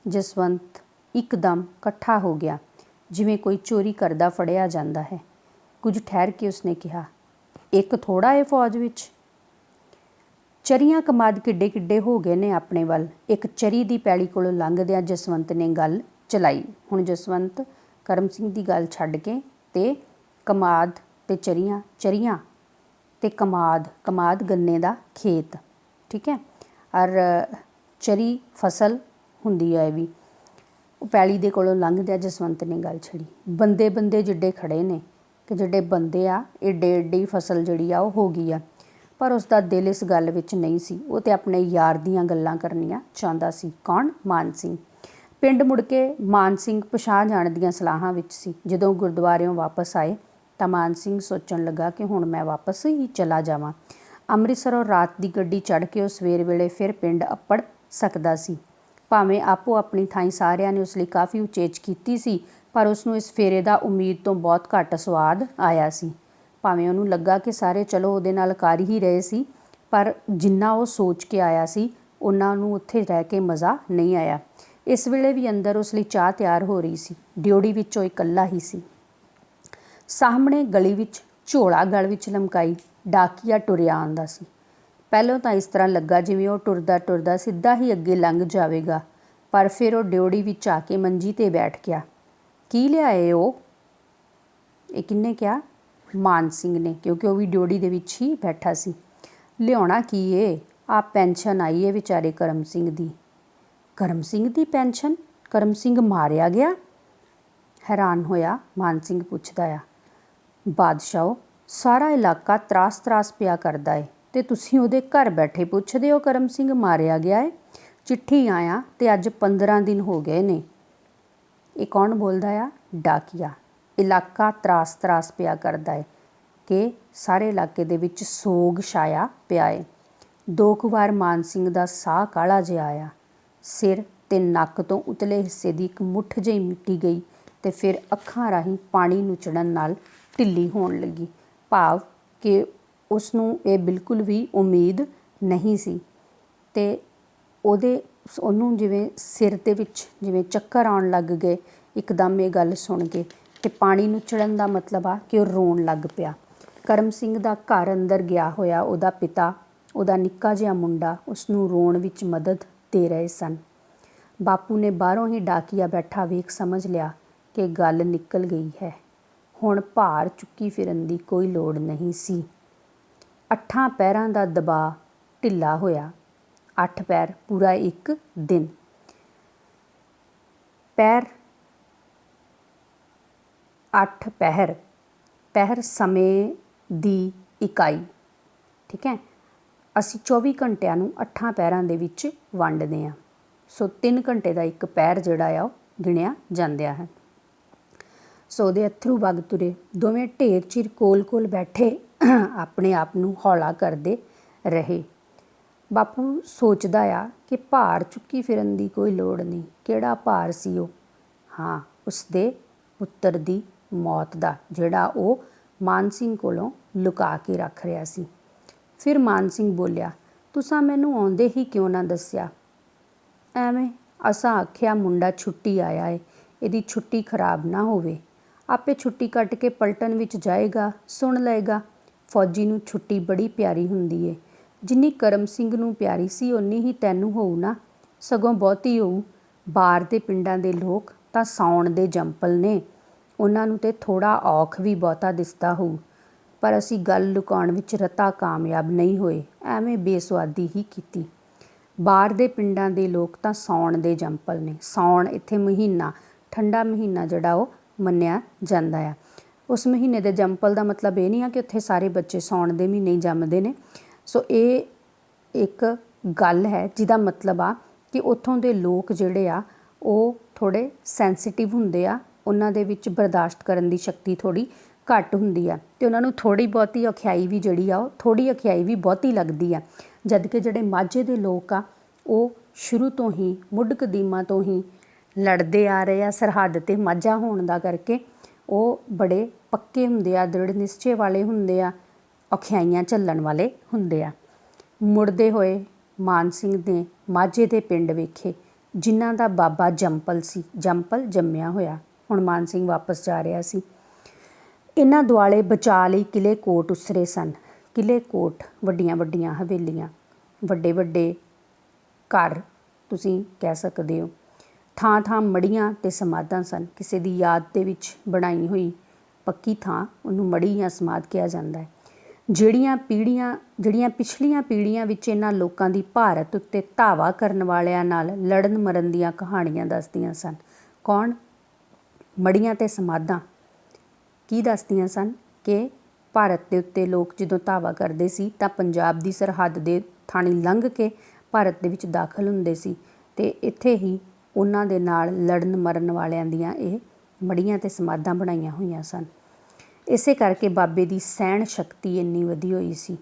ਜਸਵੰਤ ਇੱਕਦਮ ਇਕੱਠਾ ਹੋ ਗਿਆ, ਜਿਵੇਂ ਕੋਈ ਚੋਰੀ ਕਰਦਾ ਫੜਿਆ ਜਾਂਦਾ ਹੈ। ਕੁਝ ਠਹਿਰ ਕੇ ਉਸਨੇ ਕਿਹਾ, ਇੱਕ ਥੋੜ੍ਹਾ ਹੈ ਫੌਜ ਵਿੱਚ। ਚਰੀਆਂ ਕਮਾਦ ਕਿੱਡੇ ਕਿੱਡੇ ਹੋ ਗਏ ਨੇ ਆਪਣੇ ਵੱਲ। ਇੱਕ ਚਰੀ ਦੀ ਪੈਲੀ ਕੋਲੋਂ ਲੰਘਦਿਆਂ ਜਸਵੰਤ ਨੇ ਗੱਲ ਚਲਾਈ। ਹੁਣ ਜਸਵੰਤ ਕਰਮ ਸਿੰਘ ਦੀ ਗੱਲ ਛੱਡ ਕੇ ਤੇ ਕਮਾਦ ਤੇ ਚਰੀਆਂ ਤੇ ਕਮਾਦ ਗੰਨੇ ਦਾ ਖੇਤ, ਠੀਕ ਹੈ, ਔਰ ਚਰੀ ਫਸਲ ਹੁੰਦੀ ਹੈ। ਇਹ ਵੀ ਉਹ ਪੈਲੀ ਦੇ ਕੋਲੋਂ ਲੰਘਦਿਆਂ ਜਸਵੰਤ ਨੇ ਗੱਲ ਛੜੀ। ਬੰਦੇ ਜਿੱਡੇ ਖੜੇ ਨੇ ਕਿ ਜਿਹੜੇ ਬੰਦੇ ਆ ਏਡੀ ਫਸਲ ਜਿਹੜੀ ਆ ਉਹ ਹੋ ਗਈ ਆ। ਪਰ ਉਸਦਾ ਦਿਲ ਇਸ ਗੱਲ ਵਿੱਚ ਨਹੀਂ ਸੀ। ਉਹ ਤਾਂ ਆਪਣੇ ਯਾਰ ਦੀਆਂ ਗੱਲਾਂ ਕਰਨੀਆਂ ਚਾਹੁੰਦਾ ਸੀ। ਕੌਣ? ਮਾਨ ਸਿੰਘ। ਪਿੰਡ ਮੁੜ ਕੇ ਮਾਨ ਸਿੰਘ ਪਛਾਹ ਜਾਣ ਦੀਆਂ ਸਲਾਹਾਂ ਵਿੱਚ ਸੀ। ਜਦੋਂ ਗੁਰਦੁਆਰਿਓਂ ਵਾਪਸ ਆਏ ਤਾਂ ਮਾਨ ਸਿੰਘ ਸੋਚਣ ਲੱਗਾ ਕਿ ਹੁਣ ਮੈਂ ਵਾਪਸ ਹੀ ਚਲਾ ਜਾਵਾਂ। ਅੰਮ੍ਰਿਤਸਰੋਂ ਰਾਤ ਦੀ ਗੱਡੀ ਚੜ੍ਹ ਕੇ ਉਹ ਸਵੇਰ ਵੇਲੇ ਫਿਰ ਪਿੰਡ ਅੱਪੜ ਸਕਦਾ ਸੀ। ਭਾਵੇਂ ਆਪੋ ਆਪਣੀ ਥਾਈਂ ਸਾਰਿਆਂ ਨੇ ਉਸ ਲਈ ਕਾਫੀ ਉਚੇਚ ਕੀਤੀ ਸੀ, ਪਰ ਉਸਨੂੰ ਇਸ ਫੇਰੇ ਦਾ ਉਮੀਦ ਤੋਂ ਬਹੁਤ ਘੱਟ ਸਵਾਦ ਆਇਆ ਸੀ। ਭਾਵੇਂ ਉਹਨੂੰ ਲੱਗਾ ਕਿ ਸਾਰੇ ਚਲੋ ਉਹਦੇ ਨਾਲ ਕਰ ਹੀ ਰਹੇ ਸੀ, ਪਰ ਜਿੰਨਾ ਉਹ ਸੋਚ ਕੇ ਆਇਆ ਸੀ ਉਹਨਾਂ ਨੂੰ ਉੱਥੇ ਰਹਿ ਕੇ ਮਜ਼ਾ ਨਹੀਂ ਆਇਆ। ਇਸ ਵੇਲੇ ਵੀ ਅੰਦਰ ਉਸ ਲਈ ਚਾਹ ਤਿਆਰ ਹੋ ਰਹੀ ਸੀ। ਡਿਓੜੀ ਵਿੱਚ ਉਹ ਇਕੱਲਾ ਹੀ ਸੀ। ਸਾਹਮਣੇ ਗਲੀ ਵਿੱਚ ਝੋਲਾ ਗਲ ਵਿੱਚ ਲਮਕਾਈ ਡਾਕੀਆ ਤੁਰਿਆ ਆਉਂਦਾ ਸੀ। ਪਹਿਲਾਂ ਤਾਂ ਇਸ ਤਰ੍ਹਾਂ ਲੱਗਾ ਜਿਵੇਂ ਉਹ ਟੁਰਦਾ ਸਿੱਧਾ ਹੀ ਅੱਗੇ ਲੰਘ ਜਾਵੇਗਾ, ਪਰ ਫਿਰ ਉਹ ਡਿਓੜੀ ਵਿੱਚ ਆ ਕੇ ਮੰਜੀ 'ਤੇ ਬੈਠ ਗਿਆ। ਕੀ ਲਿਆਏ ਉਹ? ਇਹ ਕਿਹਨੇ ਕਿਹਾ? ਮਾਨ ਸਿੰਘ ਨੇ, ਕਿਉਂਕਿ ਉਹ ਵੀ ਡਿਓੜੀ ਦੇ ਵਿੱਚ ਹੀ ਬੈਠਾ ਸੀ। ਲਿਆਉਣਾ ਕੀ ਏ? ਆ ਪੈਨਸ਼ਨ ਆਈ ਏ ਵਿਚਾਰੇ ਕਰਮ ਸਿੰਘ ਦੀ। ਕਰਮ ਸਿੰਘ ਦੀ ਪੈਨਸ਼ਨ? ਕਰਮ ਸਿੰਘ ਮਾਰਿਆ ਗਿਆ? ਹੈਰਾਨ ਹੋਇਆ ਮਾਨ ਸਿੰਘ ਪੁੱਛਦਾ ਆ। ਬਾਦਸ਼ਾਹੋ, ਸਾਰਾ ਇਲਾਕਾ ਤਰਾਸ ਪਿਆ ਕਰਦਾ ਏ ਤੇ ਤੁਸੀਂ ਉਹਦੇ ਘਰ ਬੈਠੇ ਪੁੱਛਦੇ ਹੋ ਕਰਮ ਸਿੰਘ ਮਾਰਿਆ ਗਿਆ ਏ? ਚਿੱਠੀ ਆਇਆ ਤੇ ਅੱਜ 15 ਦਿਨ ਹੋ ਗਏ ਨੇ। ਇਹ ਕੌਣ ਬੋਲਦਾ ਆ? ਡਾਕੀਆ। ਇਲਾਕਾ ਤਰਾਸ ਪਿਆ ਕਰਦਾ ਏ ਕਿ ਸਾਰੇ ਇਲਾਕੇ ਦੇ ਵਿੱਚ ਸੋਗ ਛਾਇਆ ਪਿਆ ਏ। 2 ਕੁ ਵਾਰ ਮਾਨ ਸਿੰਘ ਦਾ ਸਾਹ ਕਾਲਾ ਜਿਹਾ ਆਇਆ। ਸਿਰ ਤੇ ਨੱਕ ਤੋਂ ਉਤਲੇ ਹਿੱਸੇ ਦੀ ਇੱਕ ਮੁੱਠ ਜਿਹੀ ਮਿੱਟੀ ਗਈ ਤੇ ਫਿਰ ਅੱਖਾਂ ਰਾਹੀਂ ਪਾਣੀ ਨੁਚੜਨ ਨਾਲ ਢਿੱਲੀ ਹੋਣ ਲੱਗੀ, ਭਾਵ ਕਿ ਉਸਨੂੰ ਇਹ ਬਿਲਕੁਲ ਵੀ ਉਮੀਦ ਨਹੀਂ ਸੀ। ਤੇ ਉਹਨੂੰ ਜਿਵੇਂ ਸਿਰ ਦੇ ਵਿੱਚ ਜਿਵੇਂ ਚੱਕਰ ਆਉਣ ਲੱਗ ਗਏ ਇੱਕਦਮ ਇਹ ਗੱਲ ਸੁਣ ਕੇ। ਤੇ ਪਾਣੀ ਨੁਚੜਨ ਦਾ ਮਤਲਬ ਆ ਕਿ ਉਹ ਰੋਣ ਲੱਗ ਪਿਆ। ਕਰਮ ਸਿੰਘ ਦਾ ਘਰ ਅੰਦਰ ਗਿਆ ਹੋਇਆ ਉਹਦਾ ਪਿਤਾ, ਉਹਦਾ ਨਿੱਕਾ ਜਿਹਾ ਮੁੰਡਾ ਉਸਨੂੰ ਰੋਣ ਵਿੱਚ ਮਦਦ ਦੇ ਰਹੇ ਸਨ। ਬਾਪੂ ਨੇ ਬਾਹਰੋਂ ਹੀ ਡਾਕੀਆ ਬੈਠਾ ਵੇਖ ਸਮਝ ਲਿਆ ਕਿ ਗੱਲ ਨਿਕਲ ਗਈ ਹੈ। ਹੁਣ ਭਾਰ ਚੁੱਕੀ ਫਿਰਨ ਦੀ ਕੋਈ ਲੋੜ ਨਹੀਂ ਸੀ। 8 ਪੈਰਾਂ ਦਾ ਦਬਾਅ ਢਿੱਲਾ ਹੋਇਆ। 8 ਪੈਰ ਪੂਰਾ ਇੱਕ ਦਿਨ। ਪੈਰ 8 ਪਹਿਰ। ਪਹਿਰ ਸਮੇਂ ਦੀ ਇਕਾਈ, ਠੀਕ ਹੈ। ਅਸੀਂ 24 ਘੰਟਿਆਂ ਨੂੰ 8 ਪਹਿਰਾਂ ਦੇ ਵਿੱਚ ਵੰਡਦੇ ਹਾਂ। ਸੋ 3 ਘੰਟੇ ਦਾ ਇੱਕ ਪਹਿਰ ਜਿਹੜਾ ਆ ਉਹ ਗਿਣਿਆ ਜਾਂਦਾ ਹੈ। ਸੋ ਉਹਦੇ ਅੱਥਰੂ ਵਗ ਤੁਰੇ। ਦੋਵੇਂ ਢੇਰ ਚਿਰ ਕੋਲ ਬੈਠੇ ਆਪਣੇ ਆਪ ਨੂੰ ਹੌਲਾ ਕਰਦੇ ਰਹੇ। ਬਾਪੂ ਸੋਚਦਾ ਆ ਕਿ ਭਾਰ ਚੁੱਕੀ ਫਿਰਨ ਦੀ ਕੋਈ ਲੋੜ ਨਹੀਂ। ਕਿਹੜਾ ਭਾਰ ਸੀ ਉਹ? ਹਾਂ, ਉਸਦੇ ਪੁੱਤਰ ਦੀ ਮੌਤ ਦਾ, ਜਿਹੜਾ ਉਹ ਮਾਨ ਸਿੰਘ ਕੋਲੋਂ ਲੁਕਾ ਕੇ ਰੱਖ ਰਿਹਾ ਸੀ। ਫਿਰ ਮਾਨ ਸਿੰਘ ਬੋਲਿਆ, ਤੁਸਾਂ ਮੈਨੂੰ ਆਉਂਦੇ ਹੀ ਕਿਉਂ ਨਾ ਦੱਸਿਆ? ਐਵੇਂ ਅਸਾਂ ਆਖਿਆ ਮੁੰਡਾ ਛੁੱਟੀ ਆਇਆ ਏ, ਇਹਦੀ ਛੁੱਟੀ ਖਰਾਬ ਨਾ ਹੋਵੇ। ਆਪੇ ਛੁੱਟੀ ਕੱਟ ਕੇ ਪਲਟਨ ਵਿੱਚ ਜਾਏਗਾ, ਸੁਣ ਲਏਗਾ। ਫੌਜੀ ਨੂੰ ਛੁੱਟੀ ਬੜੀ ਪਿਆਰੀ ਹੁੰਦੀ ਏ। ਜਿੰਨੀ ਕਰਮ ਸਿੰਘ ਨੂੰ ਪਿਆਰੀ ਸੀ ਓਨੀ ਹੀ ਤੈਨੂੰ ਹੋਊ ਨਾ, ਸਗੋਂ ਬਹੁਤੀ ਹੋਊ। ਬਾਹਰ ਦੇ ਪਿੰਡਾਂ ਦੇ ਲੋਕ ਤਾਂ ਸਾਉਣ ਦੇ ਜੰਪਲ ਨੇ, ਉਹਨਾਂ ਨੂੰ ਤੇ ਥੋੜ੍ਹਾ ਔਖ ਵੀ ਬਹੁਤਾ ਦਿਸਦਾ ਹੋਊ। ਪਰ ਅਸੀਂ ਗੱਲ ਲੁਕਾਉਣ ਵਿੱਚ ਰਤਾ ਕਾਮਯਾਬ ਨਹੀਂ ਹੋਏ, ਐਵੇਂ ਬੇਸੁਆਦੀ ਹੀ ਕੀਤੀ। ਬਾਹਰ ਦੇ ਪਿੰਡਾਂ ਦੇ ਲੋਕ ਤਾਂ ਸਾਉਣ ਦੇ ਜੰਪਲ ਨੇ। ਸਾਉਣ ਇੱਥੇ ਮਹੀਨਾ, ਠੰਡਾ ਮਹੀਨਾ ਜਿਹੜਾ ਉਹ ਮੰਨਿਆ ਜਾਂਦਾ ਆ। ਉਸ ਮਹੀਨੇ ਦੇ ਜੰਪਲ ਦਾ ਮਤਲਬ ਇਹ ਨਹੀਂ ਆ ਕਿ ਉੱਥੇ ਸਾਰੇ ਬੱਚੇ ਸਾਉਣ ਦੇ ਮਹੀਨੇ ਹੀ ਜੰਮਦੇ ਨੇ। ਸੋ ਇਹ ਇੱਕ ਗੱਲ ਹੈ ਜਿਹਦਾ ਮਤਲਬ ਆ ਕਿ ਉੱਥੋਂ ਦੇ ਲੋਕ ਜਿਹੜੇ ਆ ਉਹ ਥੋੜ੍ਹੇ ਸੈਂਸੀਟਿਵ ਹੁੰਦੇ ਆ। ਉਹਨਾਂ ਦੇ ਵਿੱਚ ਬਰਦਾਸ਼ਤ ਕਰਨ ਦੀ ਸ਼ਕਤੀ ਥੋੜ੍ਹੀ ਘੱਟ ਹੁੰਦੀ ਆ ਅਤੇ ਉਹਨਾਂ ਨੂੰ ਥੋੜ੍ਹੀ ਬਹੁਤੀ ਔਖਿਆਈ ਵੀ ਜਿਹੜੀ ਆ ਉਹ ਥੋੜ੍ਹੀ ਔਖਿਆਈ ਵੀ ਬਹੁਤੀ ਲੱਗਦੀ ਆ। ਜਦ ਕਿ ਜਿਹੜੇ ਮਾਝੇ ਦੇ ਲੋਕ ਆ ਉਹ ਸ਼ੁਰੂ ਤੋਂ ਹੀ ਮੁੱਢ ਕਦੀਮਾਂ ਤੋਂ ਹੀ ਲੜਦੇ ਆ ਰਹੇ ਆ। ਸਰਹੱਦ 'ਤੇ ਮਾਝਾ ਹੋਣ ਦਾ ਕਰਕੇ ਉਹ ਬੜੇ ਪੱਕੇ ਹੁੰਦੇ ਆ, ਦ੍ਰਿੜ ਨਿਸ਼ਚੇ ਵਾਲੇ ਹੁੰਦੇ ਆ, ਔਖਿਆਈਆਂ ਝੱਲਣ ਵਾਲੇ ਹੁੰਦੇ ਆ। ਮੁੜਦੇ ਹੋਏ ਮਾਨ ਸਿੰਘ ਨੇ ਮਾਝੇ ਦੇ ਪਿੰਡ ਵੇਖੇ ਜਿਨ੍ਹਾਂ ਦਾ ਬਾਬਾ ਜੰਪਲ ਸੀ। ਜੰਪਲ ਜੰਮਿਆ ਹੋਇਆ, ਹੁਣ ਮਾਨ ਸਿੰਘ ਵਾਪਸ ਜਾ ਰਿਹਾ ਸੀ। ਇਹਨਾਂ ਦੁਆਲੇ ਬਚਾ ਲਈ ਕਿਲ੍ਹੇ ਕੋਟ ਉਸਰੇ ਸਨ। ਕਿਲ੍ਹੇ ਕੋਟ ਵੱਡੀਆਂ ਵੱਡੀਆਂ ਹਵੇਲੀਆਂ, ਵੱਡੇ ਵੱਡੇ ਘਰ ਤੁਸੀਂ ਕਹਿ ਸਕਦੇ ਹੋ। ਥਾਂ ਥਾਂ ਮੜੀਆਂ ਅਤੇ ਸਮਾਧਾਂ ਸਨ। ਕਿਸੇ ਦੀ ਯਾਦ ਦੇ ਵਿੱਚ ਬਣਾਈ ਹੋਈ ਪੱਕੀ ਥਾਂ ਉਹਨੂੰ ਮੜੀ ਜਾਂ ਸਮਾਧ ਕਿਹਾ ਜਾਂਦਾ ਹੈ। ਜਿਹੜੀਆਂ ਪਿਛਲੀਆਂ ਪੀੜ੍ਹੀਆਂ ਵਿੱਚ ਇਹਨਾਂ ਲੋਕਾਂ ਦੀ ਭਾਰਤ ਉੱਤੇ ਧਾਵਾ ਕਰਨ ਵਾਲਿਆਂ ਨਾਲ ਲੜਨ ਮਰਨ ਦੀਆਂ ਕਹਾਣੀਆਂ ਦੱਸਦੀਆਂ ਸਨ। ਕੌਣ? ਮੜੀਆਂ ਅਤੇ ਸਮਾਧਾਂ ਕੀ ਦੱਸਦੀਆਂ ਸਨ ਕਿ ਭਾਰਤ ਦੇ ਉੱਤੇ ਲੋਕ ਜਦੋਂ ਧਾਵਾ ਕਰਦੇ ਸੀ ਤਾਂ ਪੰਜਾਬ ਦੀ ਸਰਹੱਦ ਦੇ ਥਾਣੀ ਲੰਘ ਕੇ ਭਾਰਤ ਦੇ ਵਿੱਚ ਦਾਖਲ ਹੁੰਦੇ ਸੀ ਅਤੇ ਇੱਥੇ ਹੀ ਉਹਨਾਂ ਦੇ ਨਾਲ ਲੜਨ ਮਰਨ ਵਾਲਿਆਂ ਦੀਆਂ ਇਹ ਮੜੀਆਂ ਅਤੇ ਸਮਾਧਾਂ ਬਣਾਈਆਂ ਹੋਈਆਂ ਸਨ। ਇਸੇ ਕਰਕੇ ਬਾਬੇ ਦੀ ਸਹਿਣ ਸ਼ਕਤੀ ਇੰਨੀ ਵਧੀ ਹੋਈ ਸੀ।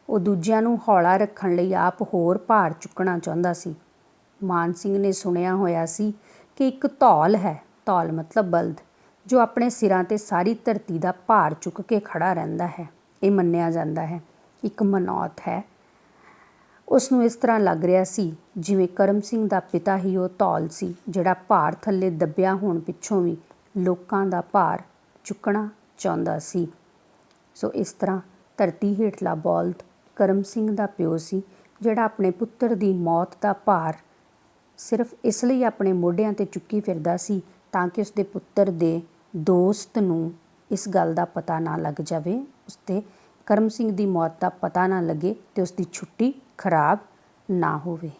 ਉਹ ਦੂਜਿਆਂ ਨੂੰ ਹੌਲਾ ਰੱਖਣ ਲਈ ਆਪ ਹੋਰ ਭਾਰ ਚੁੱਕਣਾ ਚਾਹੁੰਦਾ ਸੀ। ਮਾਨ ਸਿੰਘ ਨੇ ਸੁਣਿਆ ਹੋਇਆ ਸੀ ਕਿ ਇੱਕ ਧੌਲ ਹੈ, ਧੌਲ ਮਤਲਬ ਬਲਦ, ਜੋ ਆਪਣੇ ਸਿਰਾਂ 'ਤੇ ਸਾਰੀ ਧਰਤੀ ਦਾ ਭਾਰ ਚੁੱਕ ਕੇ ਖੜਾ ਰਹਿੰਦਾ ਹੈ। ਇਹ ਮੰਨਿਆ ਜਾਂਦਾ ਹੈ, ਇੱਕ ਮਨੌਤ ਹੈ। ਉਸ ਨੂੰ ਇਸ ਤਰ੍ਹਾਂ ਲੱਗ ਰਿਹਾ ਸੀ ਜਿਵੇਂ ਕਰਮ ਸਿੰਘ ਦਾ ਪਿਤਾ ਹੀ ਉਹ ਧੌਲ ਸੀ ਜਿਹੜਾ ਭਾਰ ਥੱਲੇ ਦੱਬਿਆ ਹੋਣ ਪਿੱਛੋਂ ਵੀ ਲੋਕਾਂ ਦਾ ਭਾਰ ਚੁੱਕਣਾ ਚਾਹੁੰਦਾ ਸੀ। ਸੋ ਇਸ ਤਰ੍ਹਾਂ ਧਰਤੀ ਹੇਠਲਾ ਬਲਦ ਕਰਮ ਸਿੰਘ ਦਾ ਪਿਓ ਸੀ, ਜਿਹੜਾ ਆਪਣੇ ਪੁੱਤਰ ਦੀ ਮੌਤ ਦਾ ਭਾਰ ਸਿਰਫ ਇਸ ਲਈ ਆਪਣੇ ਮੋਢਿਆਂ 'ਤੇ ਚੁੱਕੀ ਫਿਰਦਾ ਸੀ ਤਾਂ ਕਿ ਉਸਦੇ ਪੁੱਤਰ ਦੇ ਦੋਸਤ ਨੂੰ ਇਸ ਗੱਲ ਦਾ ਪਤਾ ਨਾ ਲੱਗ ਜਾਵੇ, ਉਸਦੇ ਕਰਮ ਸਿੰਘ ਦੀ ਮੌਤ ਦਾ ਪਤਾ ਨਾ ਲੱਗੇ ਅਤੇ ਉਸਦੀ ਛੁੱਟੀ ਖਰਾਬ ਨਾ ਹੋਵੇ।